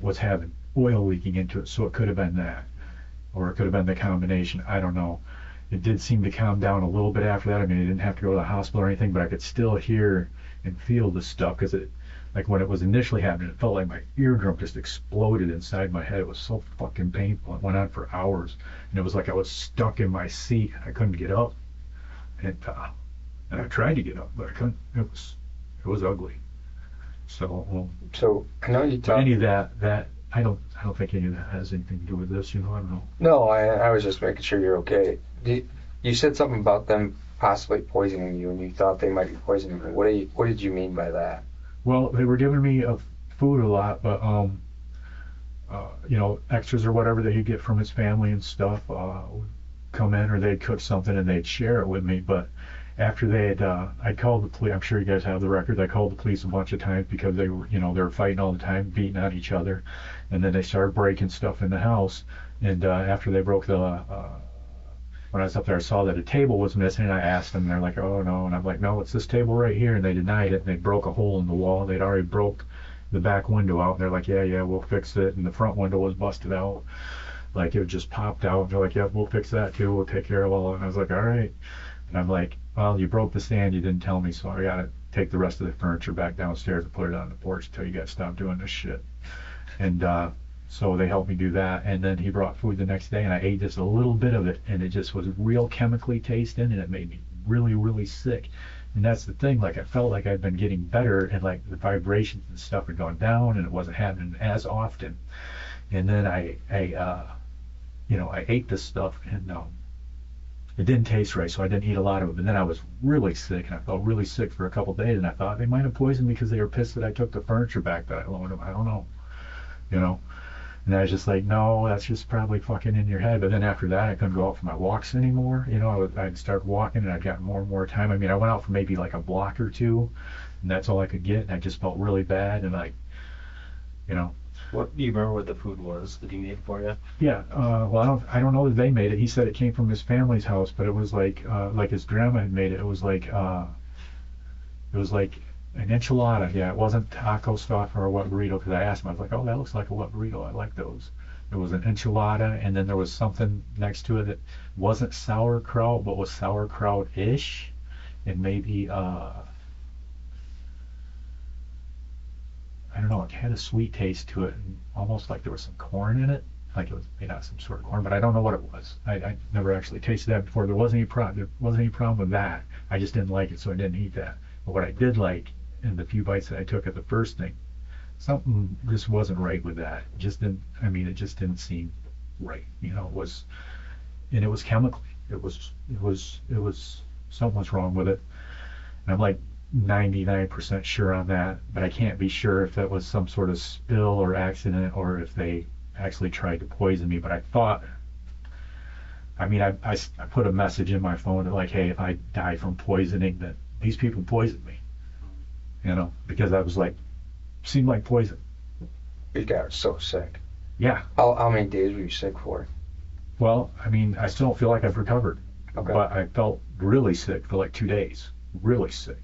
was having oil leaking into it, so it could have been that, or it could have been the combination. I don't know. It did seem to calm down a little bit after that. I mean, I didn't have to go to the hospital or anything, but I could still hear and feel the stuff, because like when it was initially happening, it felt like my eardrum just exploded inside my head. It was so fucking painful. It went on for hours, and it was like I was stuck in my seat. I couldn't get up, and I tried to get up, but I couldn't. It was ugly. So I know you but talked. any of that I don't think any of that has anything to do with this. I don't know. No, I was just making sure you're okay. You said something about them possibly poisoning you, and you thought they might be poisoning you. What did you mean by that? Well, they were giving me food a lot, but extras or whatever that you get from his family and stuff would come in, or they'd cook something and they'd share it with me. But after they had, I called the police. I'm sure you guys have the records. I called the police a bunch of times because they were fighting all the time, beating on each other, and then they started breaking stuff in the house. And after they broke when I was up there, I saw that a table was missing, and I asked them. They're like, "Oh no," and I'm like, "No, it's this table right here." And they denied it. And they broke a hole in the wall. They'd already broke the back window out. And they're like, "Yeah, we'll fix it." And the front window was busted out, like it just popped out. And they're like, "Yeah, we'll fix that too. We'll take care of all." And I was like, "All right." And I'm like, "Well, you broke the stand. You didn't tell me, so I gotta take the rest of the furniture back downstairs and put it on the porch until you guys stop doing this shit." And so they helped me do that, and then he brought food the next day, and I ate just a little bit of it, and it just was real chemically tasting, and it made me really, really sick. And that's the thing, like I felt like I'd been getting better, and like the vibrations and stuff had gone down, and it wasn't happening as often. And then I ate this stuff, and it didn't taste right, so I didn't eat a lot of it. But then I was really sick, and I felt really sick for a couple of days, and I thought they might have poisoned me because they were pissed that I took the furniture back that I loaned them. I don't know, And I was just like, no, that's just probably fucking in your head. But then after that, I couldn't go out for my walks anymore. I'd start walking, and I'd got more and more time. I mean, I went out for maybe like a block or two, and that's all I could get. And I just felt really bad, and What do you remember what the food was that he made for you? Yeah. Well, I don't know that they made it. He said it came from his family's house, but it was like his grandma had made it. It was like an enchilada. Yeah, it wasn't taco stuff or a wet burrito, because I asked him. I was like, "Oh, that looks like a wet burrito. I like those." It was an enchilada, and then there was something next to it that wasn't sauerkraut, but was sauerkraut-ish, and maybe I don't know. It had a sweet taste to it, and almost like there was some corn in it. Like it was made out of some sort of corn, but I don't know what it was. I never actually tasted that before. There wasn't any problem with that. I just didn't like it, so I didn't eat that. But what I did like, in the few bites that I took at the first thing, something just wasn't right with that. It just didn't seem right. And it was chemically. It was something was wrong with it. And I'm like 99% sure on that, but I can't be sure if that was some sort of spill or accident or if they actually tried to poison me. But I thought, I put a message in my phone that like, hey, if I die from poisoning, that these people poisoned me, because I was like, seemed like poison. You got so sick. Yeah. How many days were you sick for? Well, I still don't feel like I've recovered, Okay. but I felt really sick for like 2 days, really sick.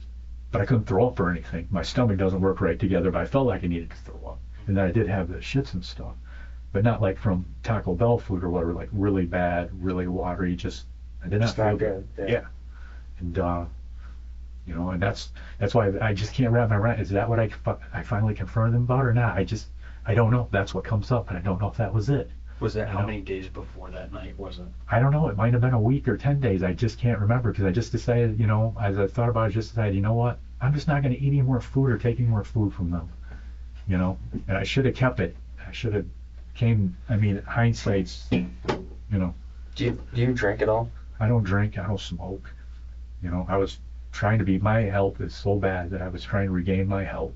But I couldn't throw up or anything. My stomach doesn't work right together, but I felt like I needed to throw up. And then I did have the shits and stuff, but not like from Taco Bell food or whatever, like really bad, really watery. I did not It's feel not good. good. Yeah. And and that's why I just can't wrap my mind. Is that what I finally confronted them about or not? I don't know. That's what comes up, and I don't know if that was it. Was that how many days before that night was it? I don't know. It might have been a week or 10 days. I just can't remember because I just decided, as I thought about it, I just decided, you know what? I'm just not going to eat any more food or take any more food from them, And I should have kept it. I should have hindsight's, Do you drink at all? I don't drink. I don't smoke. I was trying to my health is so bad that I was trying to regain my health,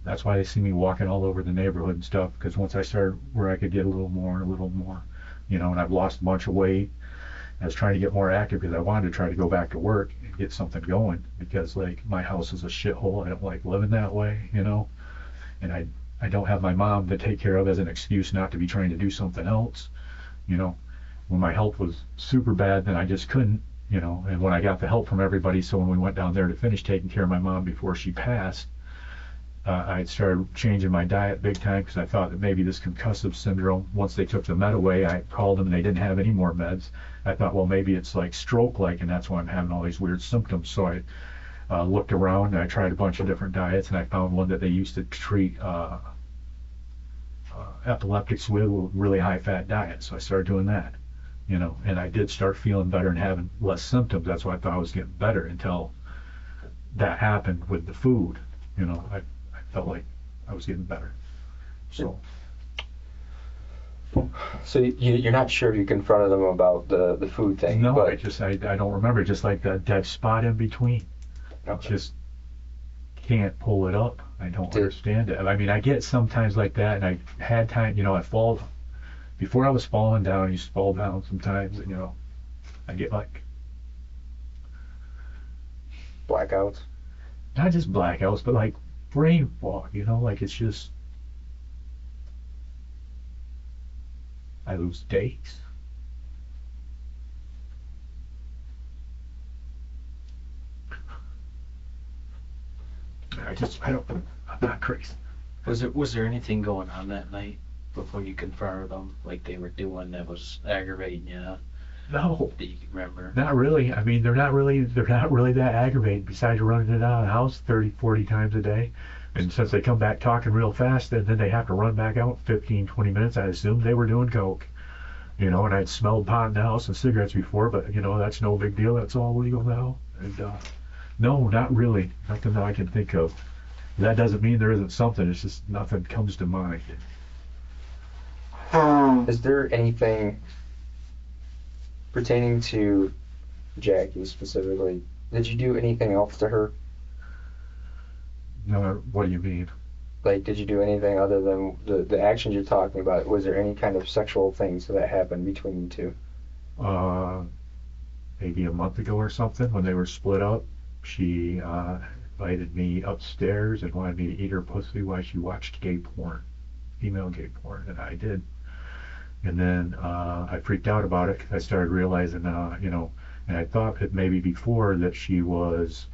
That's why they see me walking all over the neighborhood and stuff, because once I started where I could get a little more, and I've lost a bunch of weight. I was trying to get more active because I wanted to try to go back to work and get something going because, like, my house is a shithole. I don't like living that way, and I don't have my mom to take care of as an excuse not to be trying to do something else, When my health was super bad, then I just couldn't, and when I got the help from everybody, so when we went down there to finish taking care of my mom before she passed, I started changing my diet big time because I thought that maybe this concussive syndrome, once they took the med away, I called them and they didn't have any more meds. I thought, well, maybe it's like stroke-like, and that's why I'm having all these weird symptoms. So I looked around and I tried a bunch of different diets, and I found one that they used to treat epileptics with a really high-fat diet. So I started doing that, and I did start feeling better and having less symptoms. That's why I thought I was getting better until that happened with the food. I felt like I was getting better. So You're not sure if you confronted them about the food thing? no, but I don't remember. Just like that dead spot in between. Okay. Just can't pull it up. I don't Did- understand it. I get sometimes like that, and I had time. I fall before I was falling down. I used to fall down sometimes, and I get like blackouts. not just blackouts, but like brain fog. Like it's just I lose days. I'm not crazy. Was there anything going on that night before you confronted them, like they were doing that was aggravating you? No, That you can remember? not really. They're not really that aggravating besides running it out of the house 30, 40 times a day. And since they come back talking real fast, and then they have to run back out 15, 20 minutes, I assumed they were doing coke. And I'd smelled pot in the house and cigarettes before, but that's no big deal. That's all legal now. And no, not really. Nothing that I can think of. That doesn't mean there isn't something. It's just nothing comes to mind. Is there anything pertaining to Jackie specifically? Did you do anything else to her? No, what do you mean? Like, did you do anything other than the actions you're talking about? Was there any kind of sexual things that happened between you two? Maybe a month ago or something when they were split up, she invited me upstairs and wanted me to eat her pussy while she watched gay porn, female gay porn, and I did. And then I freaked out about it because I started realizing, and I thought that maybe before that she was,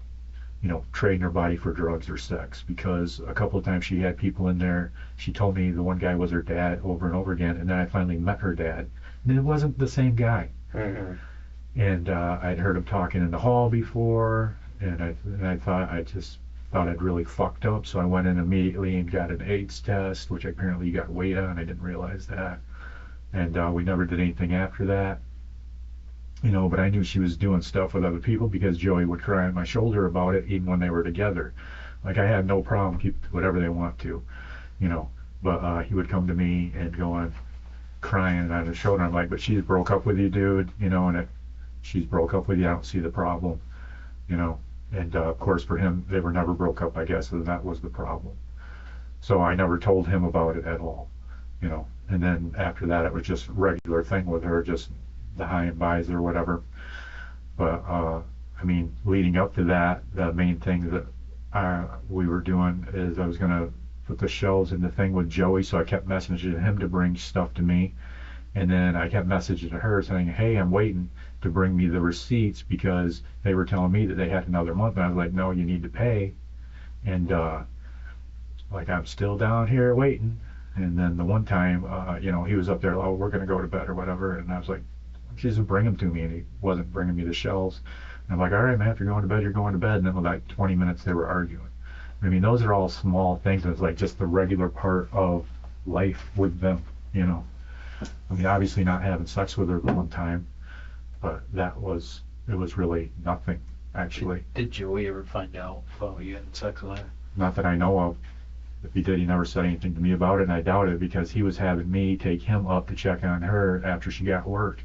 trading her body for drugs or sex, because a couple of times she had people in there. She told me the one guy was her dad over and over again, and then I finally met her dad, and it wasn't the same guy. Mm-hmm. And I'd heard him talking in the hall before, and I just thought I'd really fucked up, so I went in immediately and got an AIDS test, which apparently you got weight on. I didn't realize that. And we never did anything after that. But I knew she was doing stuff with other people because Joey would cry on my shoulder about it even when they were together. Like I had no problem keep whatever they want to, you know. But he would come to me and go on crying on his shoulder. I'm like, but she's broke up with you, dude, you know, and she's broke up with you. I don't see the problem, you know. And of course, for him, they were never broke up, I guess, and that was the problem. So I never told him about it at all, you know. And then after that, it was just a regular thing with her, just the high and buys or whatever. But I mean, leading up to that, the main thing that we were doing is I was gonna put the shelves in the thing with Joey, so I kept messaging him to bring stuff to me, and then I kept messaging to her saying, hey, I'm waiting to bring me the receipts because they were telling me that they had another month, and I was like, no, you need to pay. And like, I'm still down here waiting. And then the one time, you know, he was up there, oh, we're going to go to bed or whatever. And I was like, just bring them to me. And he wasn't bringing me the shelves. And I'm like, all right, man, if you're going to bed, you're going to bed. And then with like 20 minutes, they were arguing. I mean, those are all small things. It's like just the regular part of life with them, you know. I mean, obviously not having sex with her the one time, but it was really nothing, actually. Did Joey ever find out about you having sex with her? Not that I know of. If he did, he never said anything to me about it, and I doubt it because he was having me take him up to check on her after she got work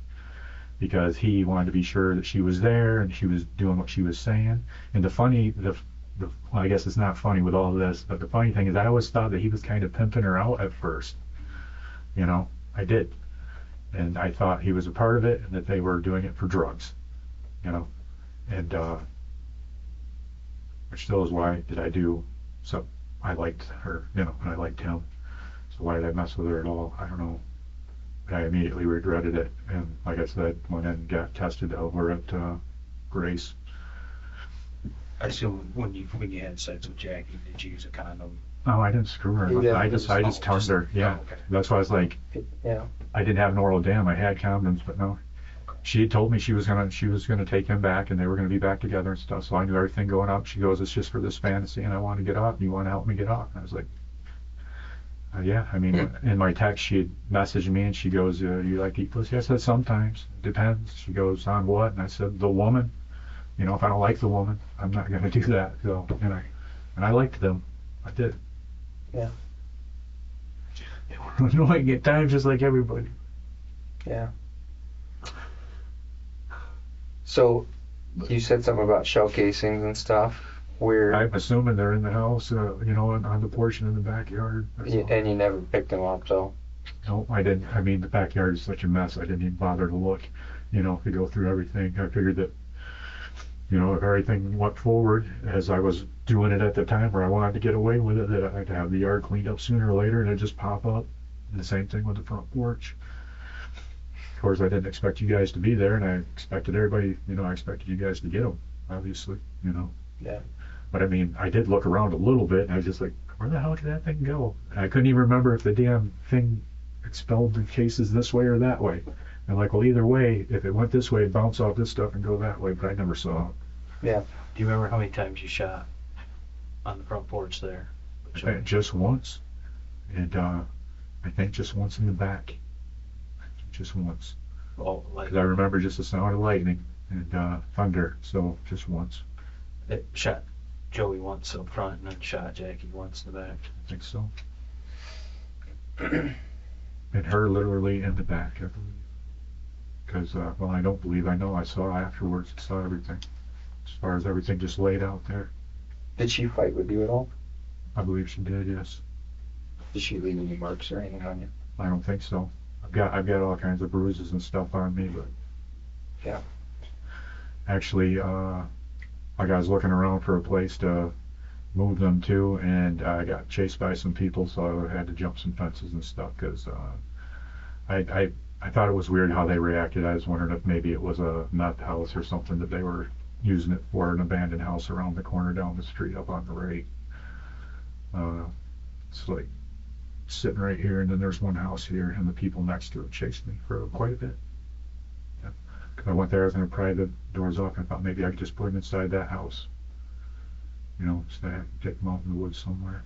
because he wanted to be sure that she was there and she was doing what she was saying. And well, I guess it's not funny with all of this, but the funny thing is I always thought that he was kind of pimping her out at first. You know, I did. And I thought he was a part of it and that they were doing it for drugs, you know. And which still is why did I do so. I liked her, you know, and I liked him. So why did I mess with her at all? I don't know. But I immediately regretted it. And like I said, went in and got tested over at Grace. I assume when you had sex with Jackie, did you use a condom? Oh, I didn't screw her. Yeah, I just tongued her. Yeah. Oh, okay. That's why I was like, Yeah. I didn't have an oral dam. I had condoms, but no. She had told me she was gonna take him back and they were gonna be back together and stuff. So I knew everything going up. She goes, it's just for this fantasy and I want to get off. You want to help me get off? And I was like, yeah. I mean, in my text, she had messaged me and she goes, you like to eat pussy? I said, sometimes. Depends. She goes, on what? And I said, the woman. You know, if I don't like the woman, I'm not gonna do that. So, and I liked them. I did. Yeah. They were annoying at times, just like everybody. Yeah. So, you said something about shell casings and stuff. Where I'm assuming they're in the house, you know, on the portion in the backyard. and you never picked them up, so. No, I didn't. I mean, the backyard is such a mess. I didn't even bother to look, you know, to go through everything. I figured that, you know, if everything went forward as I was doing it at the time, or I wanted to get away with it, that I'd have the yard cleaned up sooner or later, and it'd just pop up. And the same thing with the front porch. Of course, I didn't expect you guys to be there, and I expected everybody, you know, I expected you guys to get them, obviously, you know. Yeah. But I mean, I did look around a little bit, and I was just like, where the hell did that thing go? And I couldn't even remember if the damn thing expelled the cases this way or that way. And like, well, either way, if it went this way, it'd bounce off this stuff and go that way, but I never saw it. Yeah. Do you remember how many times you shot on the front porch there? Just once. And I think just once in the back. Just once. Oh, like Because I remember just the sound of lightning and thunder, so just once. it shot Joey once up front and then shot Jackie once in the back. I think so. And her literally in the back, I believe. Because, well, I don't believe, I know I saw afterwards, I saw everything. As far as everything just laid out there. Did she fight with you at all? I believe she did, yes. Did she leave any marks or anything on you? I don't think so. I've got all kinds of bruises and stuff on me, but Yeah. actually, like I was looking around for a place to move them to, and I got chased by some people, so I had to jump some fences and stuff, because I thought it was weird how they reacted. I was wondering if maybe it was a meth house or something that they were using it for, an abandoned house around the corner down the street up on the right. It's like sitting right here, and then there's one house here, and the people next to it chased me for quite a bit. Yeah. 'Cause I went there, I was going to pry the doors off, and I thought maybe I could just put them inside that house. You know, instead of have to take them out in the woods somewhere.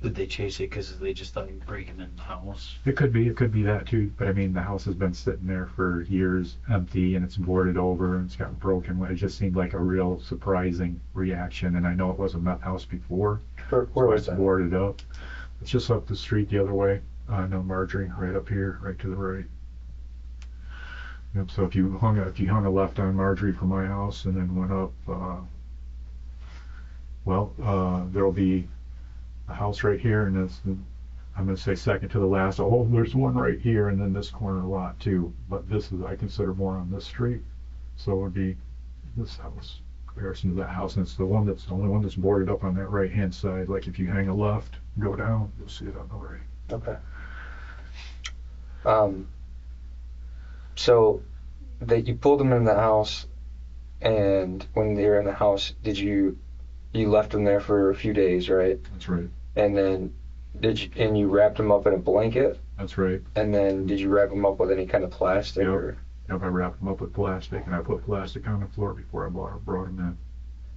Did they chase it because they just thought you were breaking in the house? It could be that too, but I mean, the house has been sitting there for years empty and it's boarded over and it's got broken. It just seemed like a real surprising reaction, and I know it was a meth house before. Where So was it's that? boarded up. It's just up the street the other way, on Marjorie, right up here, right to the right. Yep, so if you hung a left on Marjorie from my house and then went up, there'll be a house right here, and it's, I'm gonna say second to the last. Oh, there's one right here, and then this corner lot too. But this is, I consider, more on this street, so it would be this house in comparison to that house, and it's the only one that's boarded up on that right hand side. Like if you hang a left, go down, you'll see it on the right. Okay. So that you pulled them in the house, and when they were in the house, you left them there for a few days, right? That's right. And then you wrapped them up in a blanket, That's right. and then did you wrap them up with any kind of plastic? Yep. Or Yep, I wrapped them up with plastic, and I put plastic on the floor before I brought them in.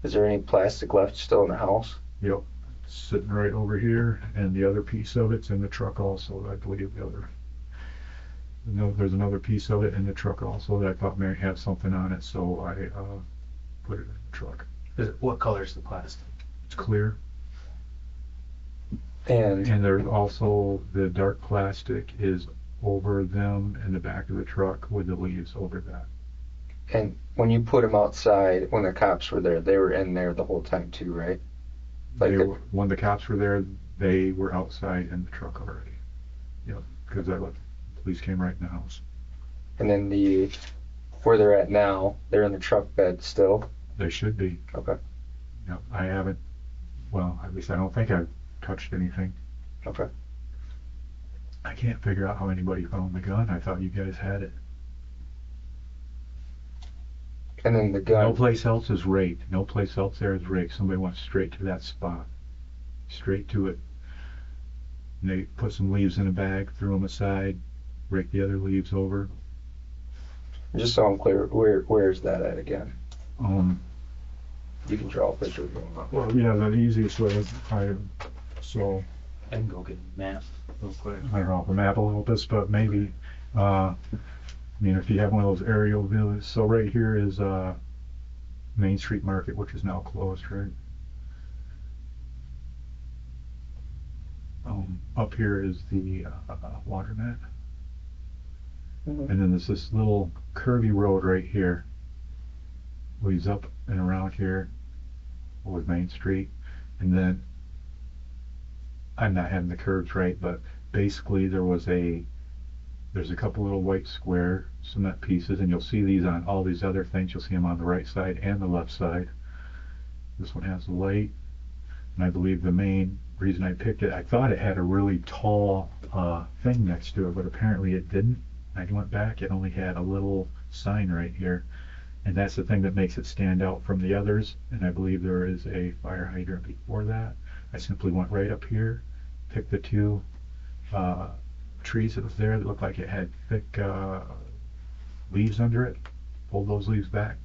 is there any plastic left still in the house? Yep, sitting right over here, and the other piece of it's in the truck also. I believe there's another piece of it in the truck also that I thought may have something on it, so I put it in the truck. What color is the plastic? It's clear, And and there's also the dark plastic is over them in the back of the truck with the leaves over that. and when you put them outside, when the cops were there, they were in there the whole time too, right? When the cops were there, they were outside in the truck already. Yep, because the police came right in the house. And then where they're at now, they're in the truck bed still. They should be. Okay. Yep, I haven't, well, at least I don't think I've touched anything. Okay. I can't figure out how anybody found the gun. I thought you guys had it. And then the No gun. place else is raked. No place else there is raked. Somebody went straight to that spot. Straight to it. And they put some leaves in a bag, threw them aside, raked the other leaves over. Just so I'm clear, where is that at again? You can draw a picture if you want. Well, yeah, the easiest way is I can go get a map real quick. I don't know if a map will help us, but maybe, I mean, if you have one of those aerial views. So right here is Main Street Market, which is now closed, right? Up here is the laundromat. Mhm. And then there's this little curvy road right here. Leads up and around here with Main Street. And then, I'm not having the curves right, but basically there's a couple little white square cement pieces, and you'll see these on all these other things. You'll see them on the right side and the left side. This one has the light, and I believe the main reason I picked it, I thought it had a really tall thing next to it, but apparently it didn't. I went back, it only had a little sign right here, and that's the thing that makes it stand out from the others. And I believe there is a fire hydrant before that. I simply went right up here, picked the two trees that was there that looked like it had thick leaves under it, pulled those leaves back.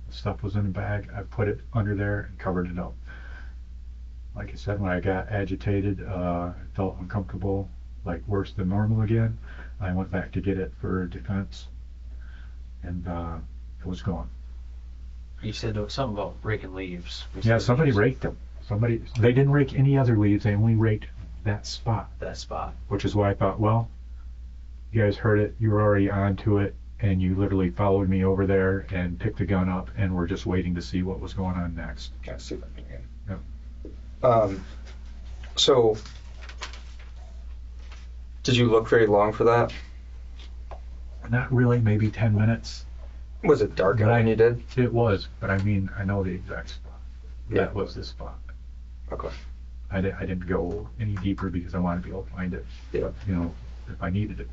The stuff was in a bag. I put it under there and covered it up. Like I said, when I got agitated, I felt uncomfortable, like worse than normal again. I went back to get it for defense, and it was gone. You said something about raking leaves. Yeah, somebody raked them. They didn't rake any other leaves, they only raked that spot. That spot. Which is why I thought, well, you guys heard it, you were already onto it, and you literally followed me over there and picked the gun up, and we're just waiting to see what was going on next. Can't see that again. Yep. So, did you look very long for that? Not really, maybe 10 minutes. Was it dark out when you did? It was, but I mean, I know the exact spot. Yeah. That was the spot. Okay. I didn't go any deeper because I wanted to be able to find it, Yeah. you know, if I needed it.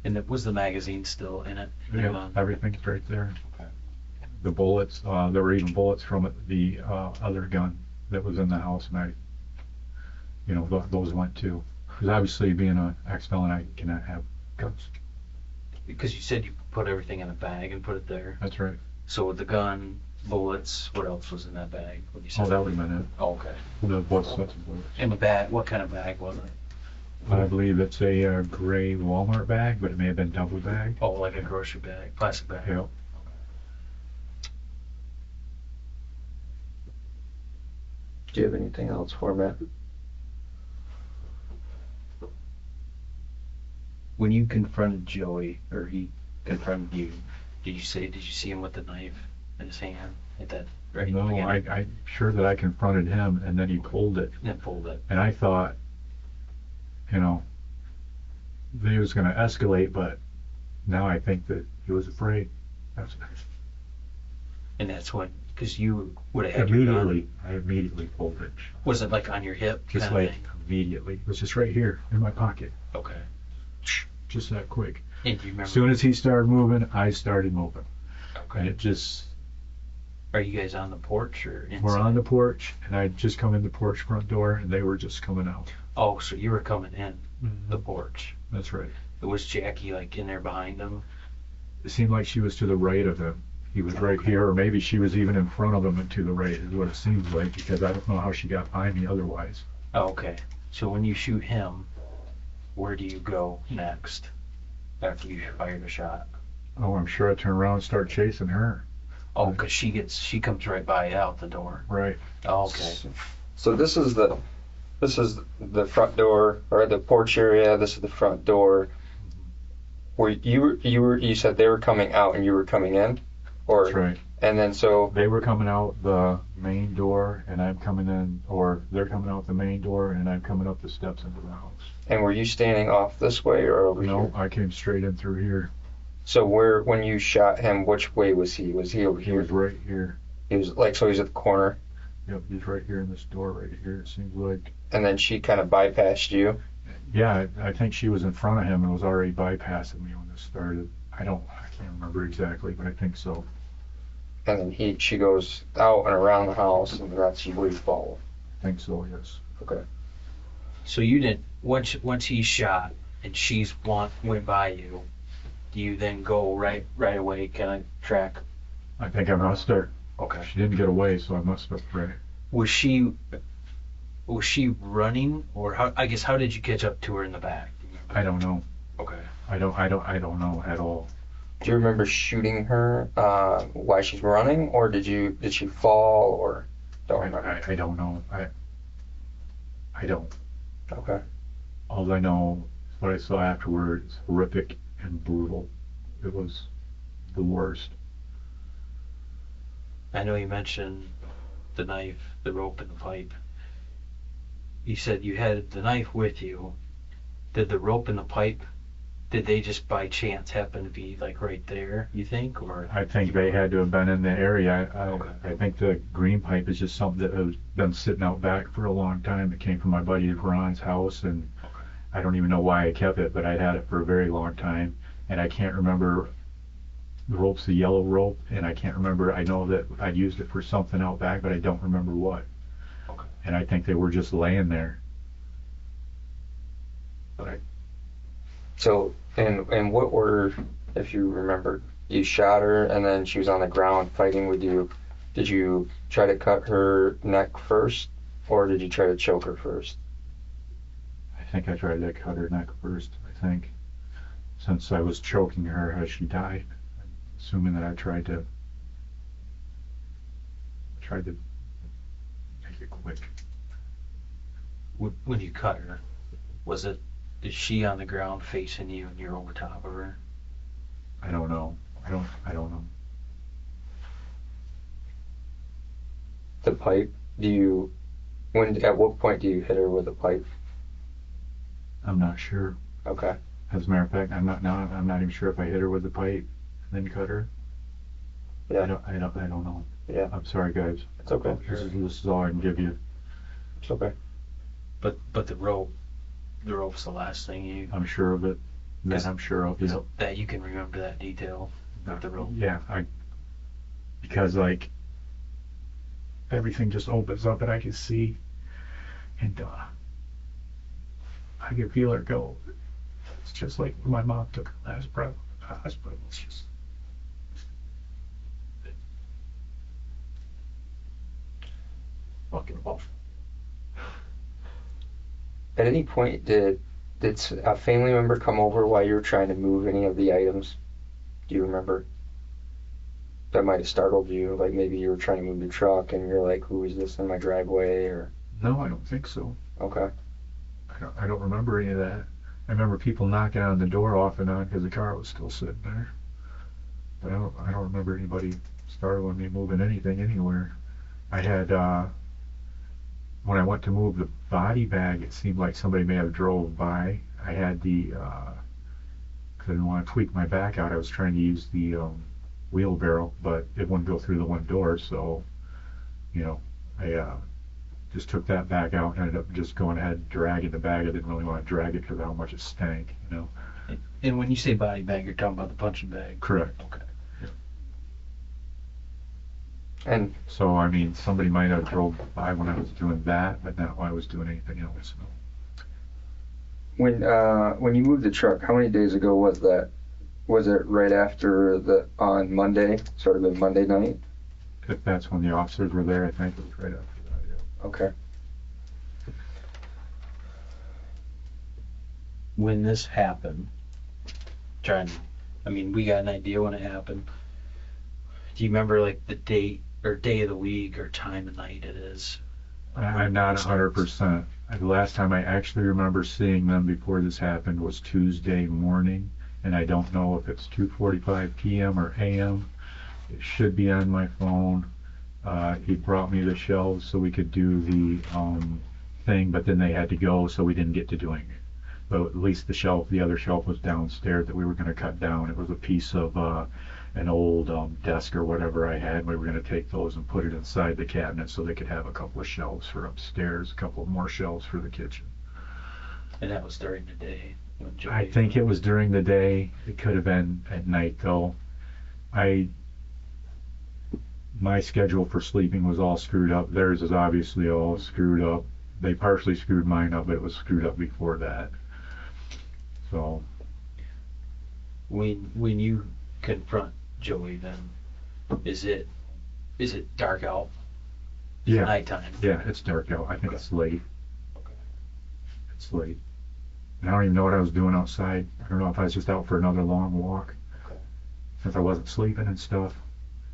And was the magazine still in it? Yeah, everything's right there. Okay. The bullets, there were even bullets from the other gun that was in the house, and those went too. Because obviously, being an ex-felon, I cannot have guns. Because you said you put everything in a bag and put it there. That's right. So with the gun, bullets. What else was in that bag? What you Oh, said? that would have been it. Oh, okay. The what sets of bullets. In the bag, what kind of bag was it? I believe it's a gray Walmart bag, but it may have been double bag. Oh, like a grocery bag, plastic bag. Yep. Do you have anything else for Matt? When you confronted Joey, or he confronted you, did you see him with the knife in his hand at that right No, beginning? I'm sure that I confronted him, and then he pulled it. And then pulled it. And I thought, you know, that he was going to escalate, but now I think that he was afraid. And that's when, because you would have had your gun. I immediately pulled it. Was it like on your hip? Just kind of like thing? immediately. It was just right here in my pocket. Okay. Just that quick. And do you remember? As soon as he started moving, I started moving. And Okay. it just, Are you guys on the porch or inside? we're on the porch, and I'd just come in the porch front door, and they were just coming out. Oh, so you were coming in the porch. That's right. Was Jackie like in there behind him? It seemed like she was to the right of him. He was right here, or maybe she was even in front of him and to the right, is what it seems like, because I don't know how she got behind me otherwise. Oh, okay. So when you shoot him, where do you go next after you fired a shot? Oh, I'm sure I turned around and started chasing her. Oh, because she comes right by out the door. Right. Oh, okay. So this is the front door, or the porch area. This is the front door. Where you said they were coming out and you were coming in, or That's right. and then so They were coming out the main door, and I'm coming in, or they're coming out the main door, and I'm coming up the steps into the house. and were you standing off this way or over No, here? I came straight in through here. So when you shot him, which way was he? Was he over He here? was right here. He was like, so he's at the corner, Yep, he's right here in this door right here, it seems like. and then she kind of bypassed you. Yeah, I think she was in front of him and was already bypassing me when this started. I can't remember exactly, but I think so. And then she goes out and around the house, and that's where you follow. I think so, yes. Okay. So you didn't once he shot and went by you. Do you then go right away? Kind of track? I think I must have. Okay. She didn't get away, so I must have. Right. Was she running, or how did you catch up to her in the back? I don't know. Okay. I don't know at all. Do you remember shooting her while she's running, or did she fall, or don't remember? I don't know. I don't. Okay. All I know is what I saw afterwards, horrific and brutal. It was the worst. I know you mentioned the knife, the rope, and the pipe. You said you had the knife with you. Did the rope and the pipe, did they just by chance happen to be like right there, you think? Or I think they had to have been in the area. Okay. I think the green pipe is just something that has been sitting out back for a long time. It came from my buddy Ron's house, and I don't even know why I kept it, but I'd had it for a very long time, and I can't remember. The rope's the yellow rope, and I can't remember. I know that I'd used it for something out back, but I don't remember what. Okay. And I think they were just laying there. But So, in what order, if you remember, you shot her, and then she was on the ground fighting with you. Did you try to cut her neck first, or did you try to choke her first? I think I tried to cut her neck first, I think. Since I was choking her as she died. Assuming that I tried to make it quick. when you cut her, is she on the ground facing you and you're over top of her? I don't know. I don't know. The pipe. At what point do you hit her with the pipe? I'm not sure. Okay. As a matter of fact, I'm not even sure if I hit her with the pipe and then cut her. Yeah. I don't know. Yeah. I'm sorry, guys. It's okay. This is all I can give you. It's okay. But the rope's the last thing you I'm sure of it. That I'm sure of. Yep. that you can remember that detail with the rope. Yeah, because like everything just opens up and I can see, and I can feel her go. It's just like when my mom took her last breath at the hospital. It's just fucking awful. At any point, did a family member come over while you were trying to move any of the items? Do you remember? That might have startled you, like maybe you were trying to move the truck and you're like, who is this in my driveway? Or No, I don't think so. okay. I don't remember any of that. I remember people knocking on the door off and on because the car was still sitting there. But I don't remember anybody startling me moving anything anywhere. I had, when I went to move the body bag, it seemed like somebody may have drove by. I had because I didn't want to tweak my back out, I was trying to use the wheelbarrow, but it wouldn't go through the one door, so, I just took that bag out and ended up just going ahead and dragging the bag. I didn't really want to drag it because of how much it stank, And when you say body bag, you're talking about the punching bag. Correct. Okay. And So, I mean, somebody might have drove by when I was doing that, but not when I was doing anything else. when you moved the truck, how many days ago was that? Was it right after on Monday? Sort of been Monday night? If that's when the officers were there, I think it was right after that, yeah. Okay. When this happened, we got an idea when it happened. Do you remember like the date or day of the week or time of night it is? I'm not 100%. The last time I actually remember seeing them before this happened was Tuesday morning, and I don't know if it's 2:45 p.m. or a.m. It should be on my phone. He brought me the shelves so we could do the thing, but then they had to go, so we didn't get to doing it. But at least the other shelf was downstairs that we were going to cut down. It was a piece of an old desk or whatever I had. We were going to take those and put it inside the cabinet so they could have a couple of shelves for upstairs, a couple of more shelves for the kitchen. And that was during the day. When Joey, I think it was during the day. It could have been at night though. My schedule for sleeping was all screwed up. Theirs is obviously all screwed up. They partially screwed mine up, but it was screwed up before that. So when you confront Joey, then is it dark out? yeah, Nighttime. yeah, it's dark out. I think Okay. it's late. Okay. It's late. And I don't even know what I was doing outside. I don't know if I was just out for another long walk. Okay. Since I wasn't sleeping and stuff.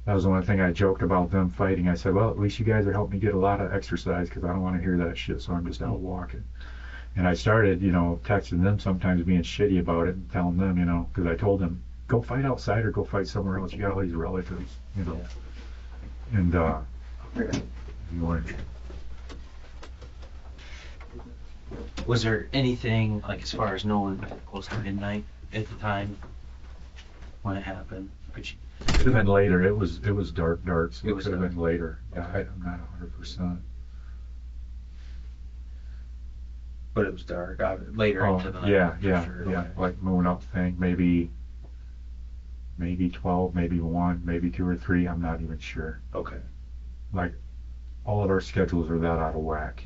That was the one thing I joked about them fighting. I said, well, at least you guys are helping me get a lot of exercise because I don't want to hear that shit, so I'm just out walking. And I started, texting them sometimes being shitty about it and telling them, because I told them, go fight outside or go fight somewhere else. You got all these relatives, Yeah. And, you weren't. Was there anything like as far as knowing close to midnight at the time when it happened? Could have been later. It was dark, so It it was could have dark. been later. Yeah, I'm not 100%. But it was dark. Later Oh, into the night. yeah, for yeah, sure. yeah. Okay. Like moon up thing, maybe 12, maybe 1, maybe 2 or 3. I'm not even sure. Okay. Like, all of our schedules are that out of whack.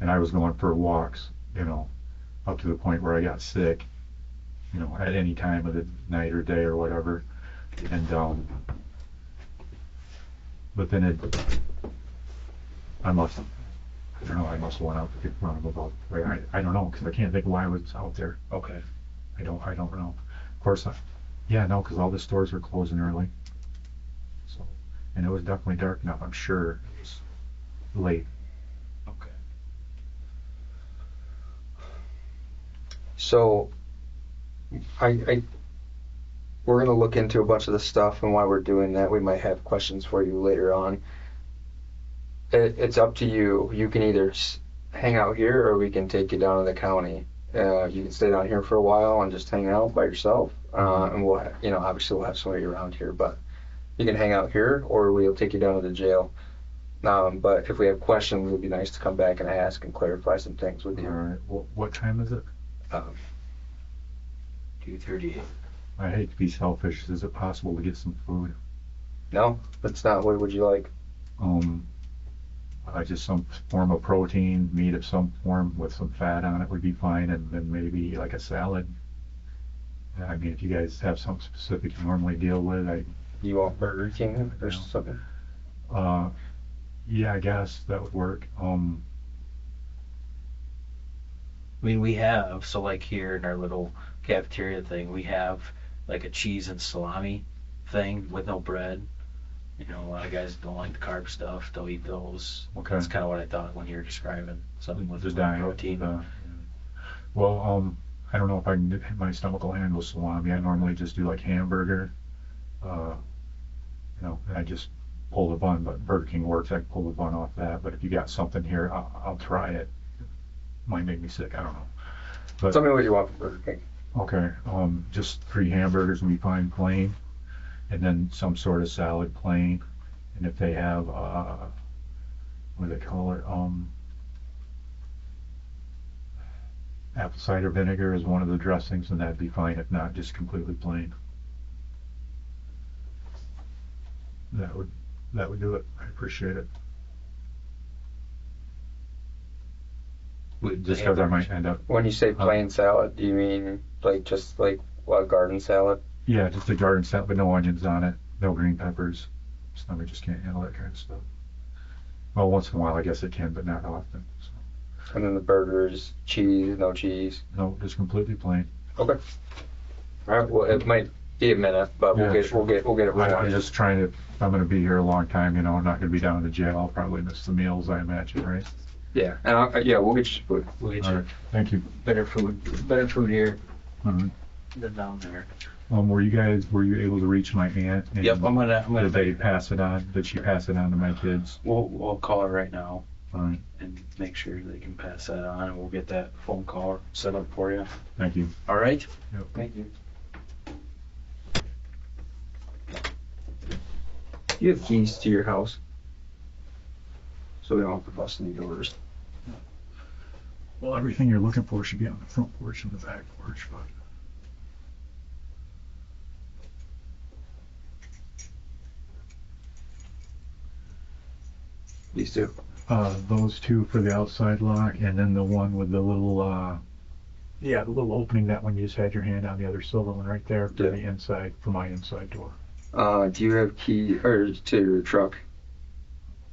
And I was going for walks, up to the point where I got sick, at any time of the night or day or whatever. And, but then I must have went out to confront him about, I don't know, because I can't think why I was out there. Okay. I don't know. Of course, because all the stores were closing early. So, and it was definitely dark enough, I'm sure. It was late. Okay. So, we're gonna look into a bunch of the stuff, and while we're doing that, we might have questions for you later on. It's up to you. You can either hang out here, or we can take you down to the county. You can stay down here for a while and just hang out by yourself, and we'll, obviously we'll have somebody around here, but you can hang out here, or we'll take you down to the jail. But if we have questions, it would be nice to come back and ask and clarify some things with you. All right. What time is it? 2:38. I hate to be selfish. Is it possible to get some food? No, that's not. What would you like? Just some form of protein, meat of some form with some fat on it would be fine, and then maybe like a salad. I mean, if you guys have something specific you normally deal with, You want Burger King or No. something? Yeah, I guess that would work. I mean, we have, so like here in our little cafeteria thing, we have like a cheese and salami thing with no bread. You know, a lot of guys don't like the carb stuff. They'll eat those. Okay. That's kind of what I thought when you were describing something with The some diet. protein. Well, I don't know if my stomach will handle salami. I normally just do like hamburger. I just pull the bun, but Burger King works. I can pull the bun off that. But if you got something here, I'll try it. Might make me sick. I don't know. But Tell me what you want from Burger King. okay, just 3 hamburgers would be fine, plain, and then some sort of salad, plain. And if they have, what do they call it? Apple cider vinegar is one of the dressings, and that'd be fine. If not, just completely plain. That would do it. I appreciate it. With Just the because I hamburgers. might end up. When you say plain salad, do you mean like just like a garden salad? Yeah, just a garden salad, but no onions on it, no green peppers. Stomach just can't handle that kind of stuff. Well, once in a while, I guess it can, but not often. So. And then the burgers, cheese, no cheese. No, just completely plain. Okay. All right. Well, it might be a minute, but Yeah, we'll get it right I'm on. just trying to. I'm going to be here a long time. I'm not going to be down in the jail. I'll probably miss the meals, I imagine, right? Yeah. And yeah, we'll get you food. We'll get All you right. Thank you. better food here All right. than down there. Were you able to reach my aunt? And Yep, I'm gonna Did they pass it on? Did she pass it on to my kids? We'll call her right now All right. and make sure they can pass that on, and we'll get that phone call set up for you. Thank you. All right. Yep. Thank you. You have keys to your house, so we don't have to bust any doors. Well, everything you're looking for should be on the front porch and the back porch, but. These two. Those 2 for the outside lock, and then the one with the little, the little opening, that one you just had your hand on, the other silver one right there for Yeah. the inside, for my inside door. Do you have key or to your truck?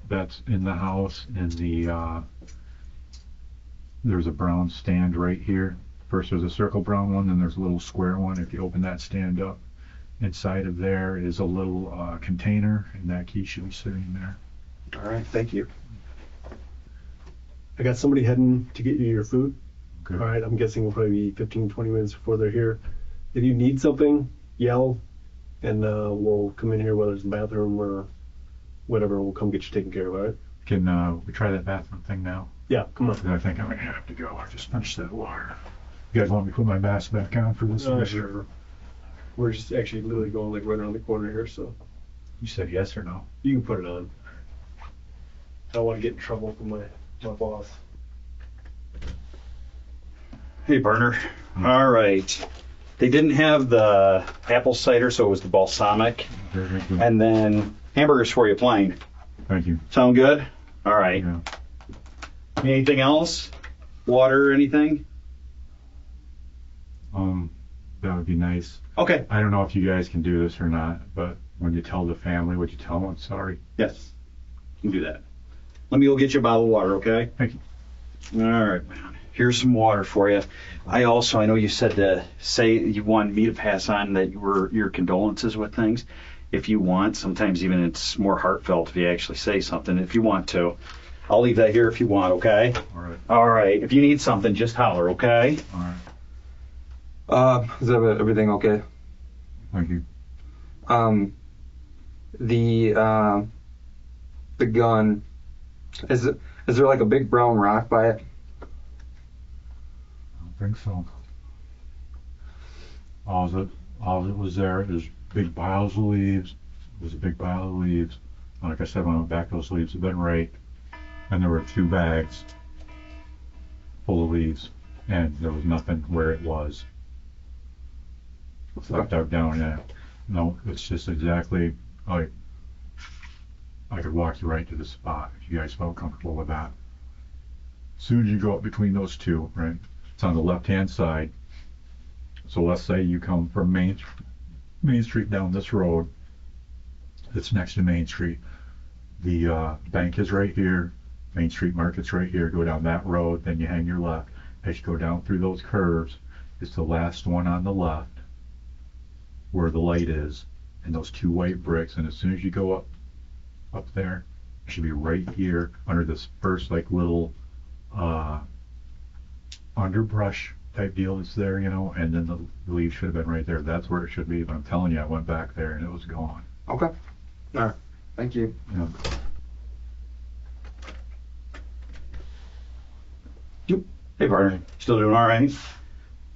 That's in the house, and there's a brown stand right here. First there's a circle brown one, then there's a little square one. If you open that stand up, inside of there is a little container, and that key should be sitting there. All right. Thank you. I got somebody heading to get you your food. Okay. All right, I'm guessing we'll probably be 15, 20 minutes before they're here. If you need something, yell, and we'll come in here, whether it's the bathroom or whatever, we'll come get you taken care of, all right? Can we try that bathroom thing now? Yeah, come on. 'Cause I think I'm gonna have to go. I just finished that water. You guys want me to put my mask back on for this? Sure. We're just actually literally going like right around the corner here, so You said yes or no? you can put it on. I don't want to get in trouble from my boss. Hey, Burner. All right. They didn't have the apple cider, so it was the balsamic. Very good. And then hamburgers for you plain. Thank you. Sound good? All right. Yeah. Anything else? Water, anything? That would be nice. Okay. I don't know if you guys can do this or not, but when you tell the family, would you tell them I'm sorry? Yes. You can do that. Let me go get you a bottle of water, okay? Thank you. All right, man. Here's some water for you. I know you said to say you wanted me to pass on that your condolences with things. If you want, sometimes even it's more heartfelt if you actually say something. If you want to, I'll leave that here if you want. Okay. All right. All right. If you need something, just holler. Okay. All right. Is everything okay? Thank you. The gun. Is there like a big brown rock by it? I don't think so. All that was there is big piles of leaves. It was a big pile of leaves. Like I said, when I went back, those leaves had been raked. And there were 2 bags full of leaves. And there was nothing where it was. So I dug down there. No, it's just exactly like I could walk you right to the spot if you guys felt comfortable with that. As soon as you go up between those 2, right? It's on the left-hand side. So let's say you come from Main Street down this road. It's next to Main Street. The bank is right here, Main Street Market's right here, go down that road, then you hang your left. As you go down through those curves, it's the last one on the left where the light is, and those 2 white bricks, and as soon as you go up there, it should be right here under this first like little underbrush type deal that's there, you know, and then the leaves should have been right there. That's where it should be, but I'm telling you, I went back there and it was gone. Okay. All right. Thank you. You know, Hey, partner. Still doing all right?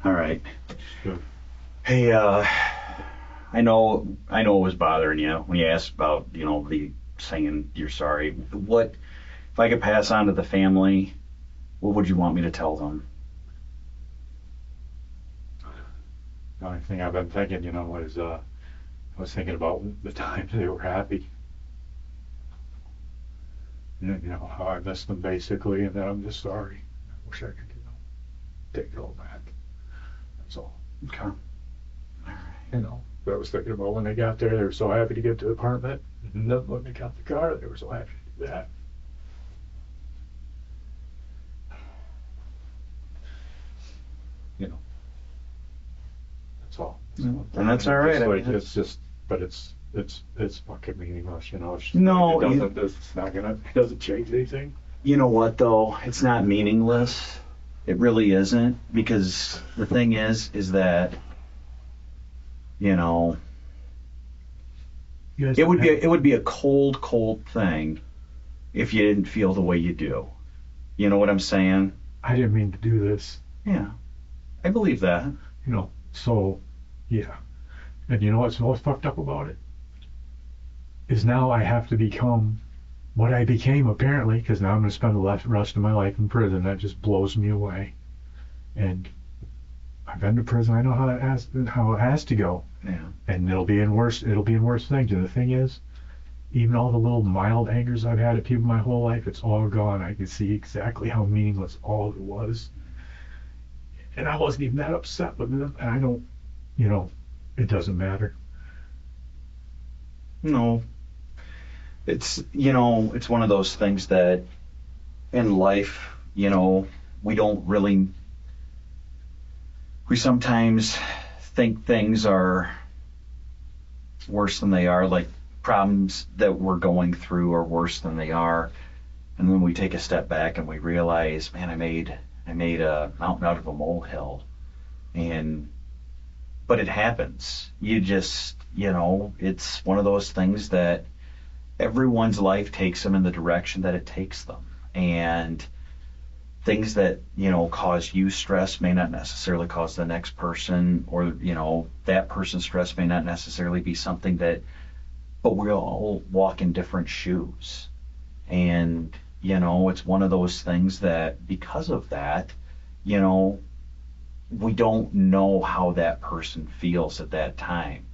All right. so, Hey, I know it was bothering you when you asked about, you know, the saying you're sorry. What, if I could pass on to the family, what would you want me to tell them? the only thing I've been thinking, you know, is I was thinking about the times they were happy. You know, how I missed them basically, and then I'm just sorry. I wish I could, you know, take it all back. That's all. Okay. You know, but I was thinking about when they got there, they were so happy to get to the apartment. And then when they got the car, they were so happy to do that. You know, that's all. And that's all right. It's I like, mean, it's just, but it's fucking meaningless, you know. It's just, No, it's not gonna, it doesn't change anything. You know what though? It's not meaningless. It really isn't, because the thing is that, you know, You guys it have- would be a cold thing if you didn't feel the way you do. You know what I'm saying? I didn't mean to do this, Yeah. I believe that. you know. So, yeah. And you know what's most fucked up about it? Is now I have to become what I became, apparently, because now I'm going to spend the rest of my life in prison. That just blows me away. And I've been to prison. I know how it has to go. Yeah. And it'll be in worse things. And the thing is, even all the little mild angers I've had at people my whole life, it's all gone. I can see exactly how meaningless all of it was. And I wasn't even that upset with them. And I don't, you know, it doesn't matter. No. It's, you know, it's one of those things that in life, you know, we sometimes think things are worse than they are, like problems that we're going through are worse than they are. And then we take a step back and we realize, man, I made a mountain out of a molehill. But it happens. You just, you know, it's one of those things that everyone's life takes them in the direction that it takes them. And things that, you know, cause you stress may not necessarily cause the next person, or, you know, that person's stress may not necessarily be something that, but we all walk in different shoes. And, you know, it's one of those things that because of that, you know, we don't know how that person feels at that time.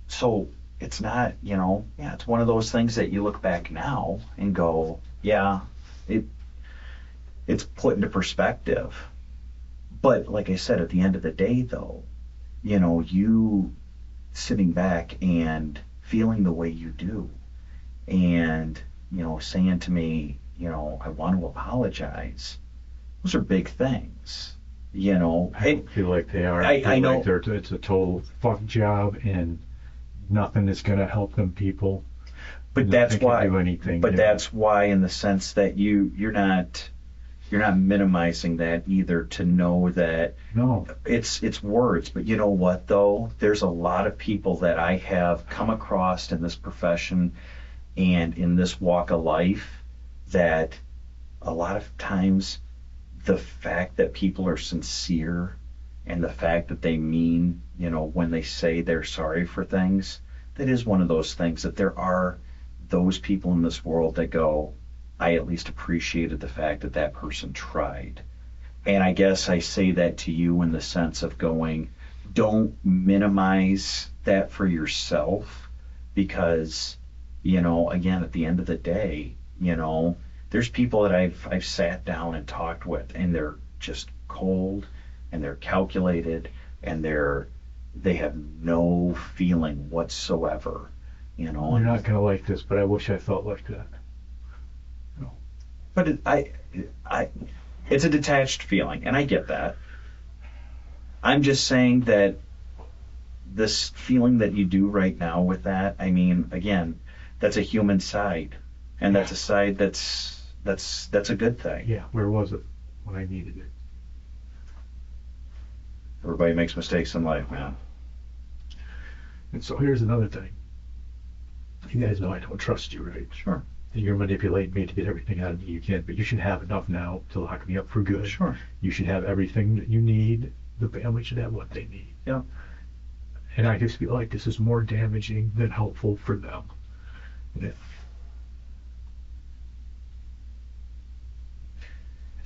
So it's not, you know, yeah, it's one of those things that you look back now and go, yeah, it's put into perspective. But like I said, at the end of the day, though, you know, you sitting back and feeling the way you do and, you know, saying to me, you know, I want to apologize. Those are big things. You know, I don't feel like they are. I feel know. like it's a total fuck job, and nothing is going to help them people. But Nothing that's can why. do anything, But you know. that's why, in the sense that you're not minimizing that either. To know that No. it's words, but you know what though? There's a lot of people that I have come across in this profession and in this walk of life that a lot of times the fact that people are sincere and the fact that they mean, you know, when they say they're sorry for things, that is one of those things that there are those people in this world that go, I at least appreciated the fact that that person tried. And I guess I say that to you in the sense of going, don't minimize that for yourself, because, you know, again, at the end of the day, you know, there's people that I've sat down and talked with, and they're just cold, and they're calculated, and they have no feeling whatsoever. you know. You're not gonna like this, but I wish I felt like that. But it's a detached feeling, and I get that. I'm just saying that this feeling that you do right now with that, I mean, again, that's a human side, and that's a side that's a good thing. Yeah, where was it when I needed it? Everybody makes mistakes in life, man. And so here's another thing. You guys know I don't trust you, right? Sure. You're manipulating me to get everything out of me you can, but you should have enough now to lock me up for good. Sure. You should have everything that you need. The family should have what they need. Yeah. And I just feel like this is more damaging than helpful for them. Yeah.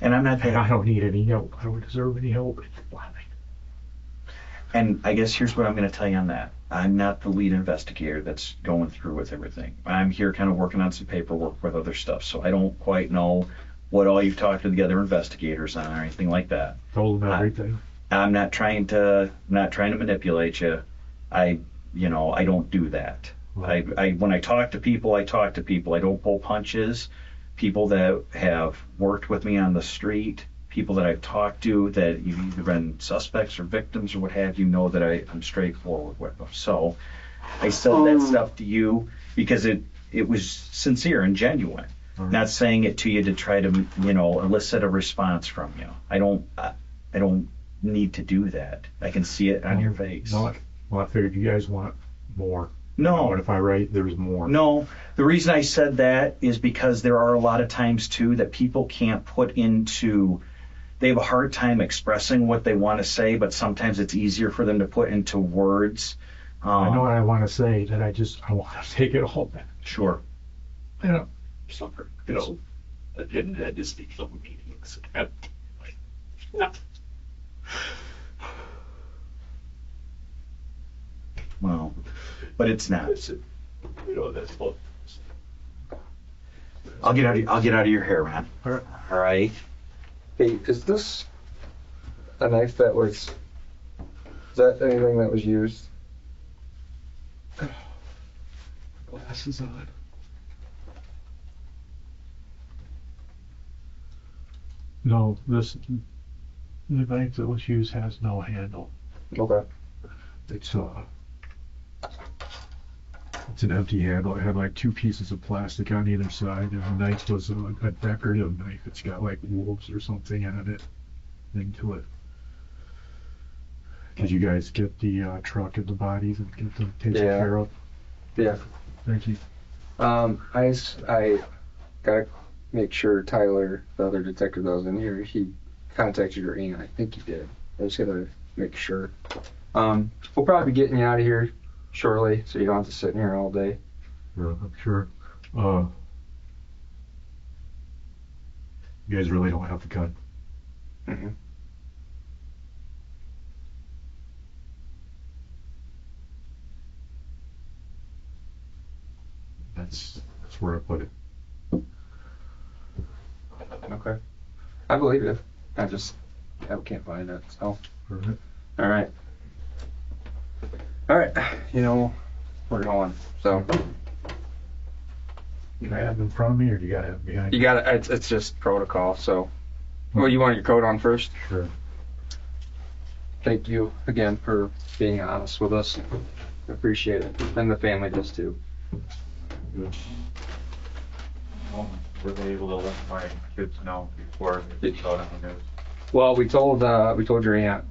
And I'm not. And I don't need any help. I don't deserve any help. And I guess here's what I'm going to tell you on that. I'm not the lead investigator that's going through with everything. I'm here kind of working on some paperwork with other stuff, so I don't quite know what all you've talked to the other investigators on or anything like that. Told them everything. I'm not trying to manipulate you. I don't do that. Right. I when I talk to people, I talk to people. I don't pull punches. People that have worked with me on the street, people that I've talked to that you've either been suspects or victims or what have you, know that I'm straightforward with them. So I said that stuff to you because it was sincere and genuine. Right. Not saying it to you to try to elicit a response from you. I don't need to do that. I can see it on your face. No, well, I figured you guys want more. No. What if I write there's more? No, the reason I said that is because there are a lot of times too that people can't put into, they have a hard time expressing what they want to say, but sometimes it's easier for them to put into words. I know what I want to say, that I want to take it all back. Sure. Sorry, I didn't have to speak some meetings. Well, but it's not. That's what. I'll get out of your hair, man. All right. Hey, is this a knife that was? Is that anything that was used? Glasses on. No, the knife that was used has no handle. Okay. It's an empty handle. It had like two pieces of plastic on either side, and the knife was a decorative knife. It's got like wolves or something on it, thing to it. Did you guys get the truck and the bodies and get them taken care of? Yeah. Thank you. I gotta make sure Tyler, the other detective that was in here, he contacted your aunt. I think he did. I just gotta make sure. We'll probably be getting you out of here shortly, so you don't have to sit in here all day. Yeah, I'm sure. You guys really don't have to cut. Mm-hmm. That's where I put it. Okay. I believe it. I can't find it. So. Perfect. All right. We're going. So. Do I have it in front of me, or do you gotta have it behind You me? got it. It's just protocol. So. Well, you want your coat on first? Sure. Thank you again for being honest with us. Appreciate it, and the family does too. Good. Were they able to let my kids know before they saw it on the news? Well, we told your aunt.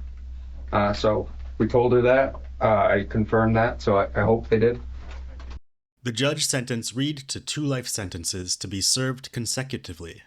So we told her that. I confirmed that. So I hope they did. The judge sentenced Reed to 2 life sentences to be served consecutively.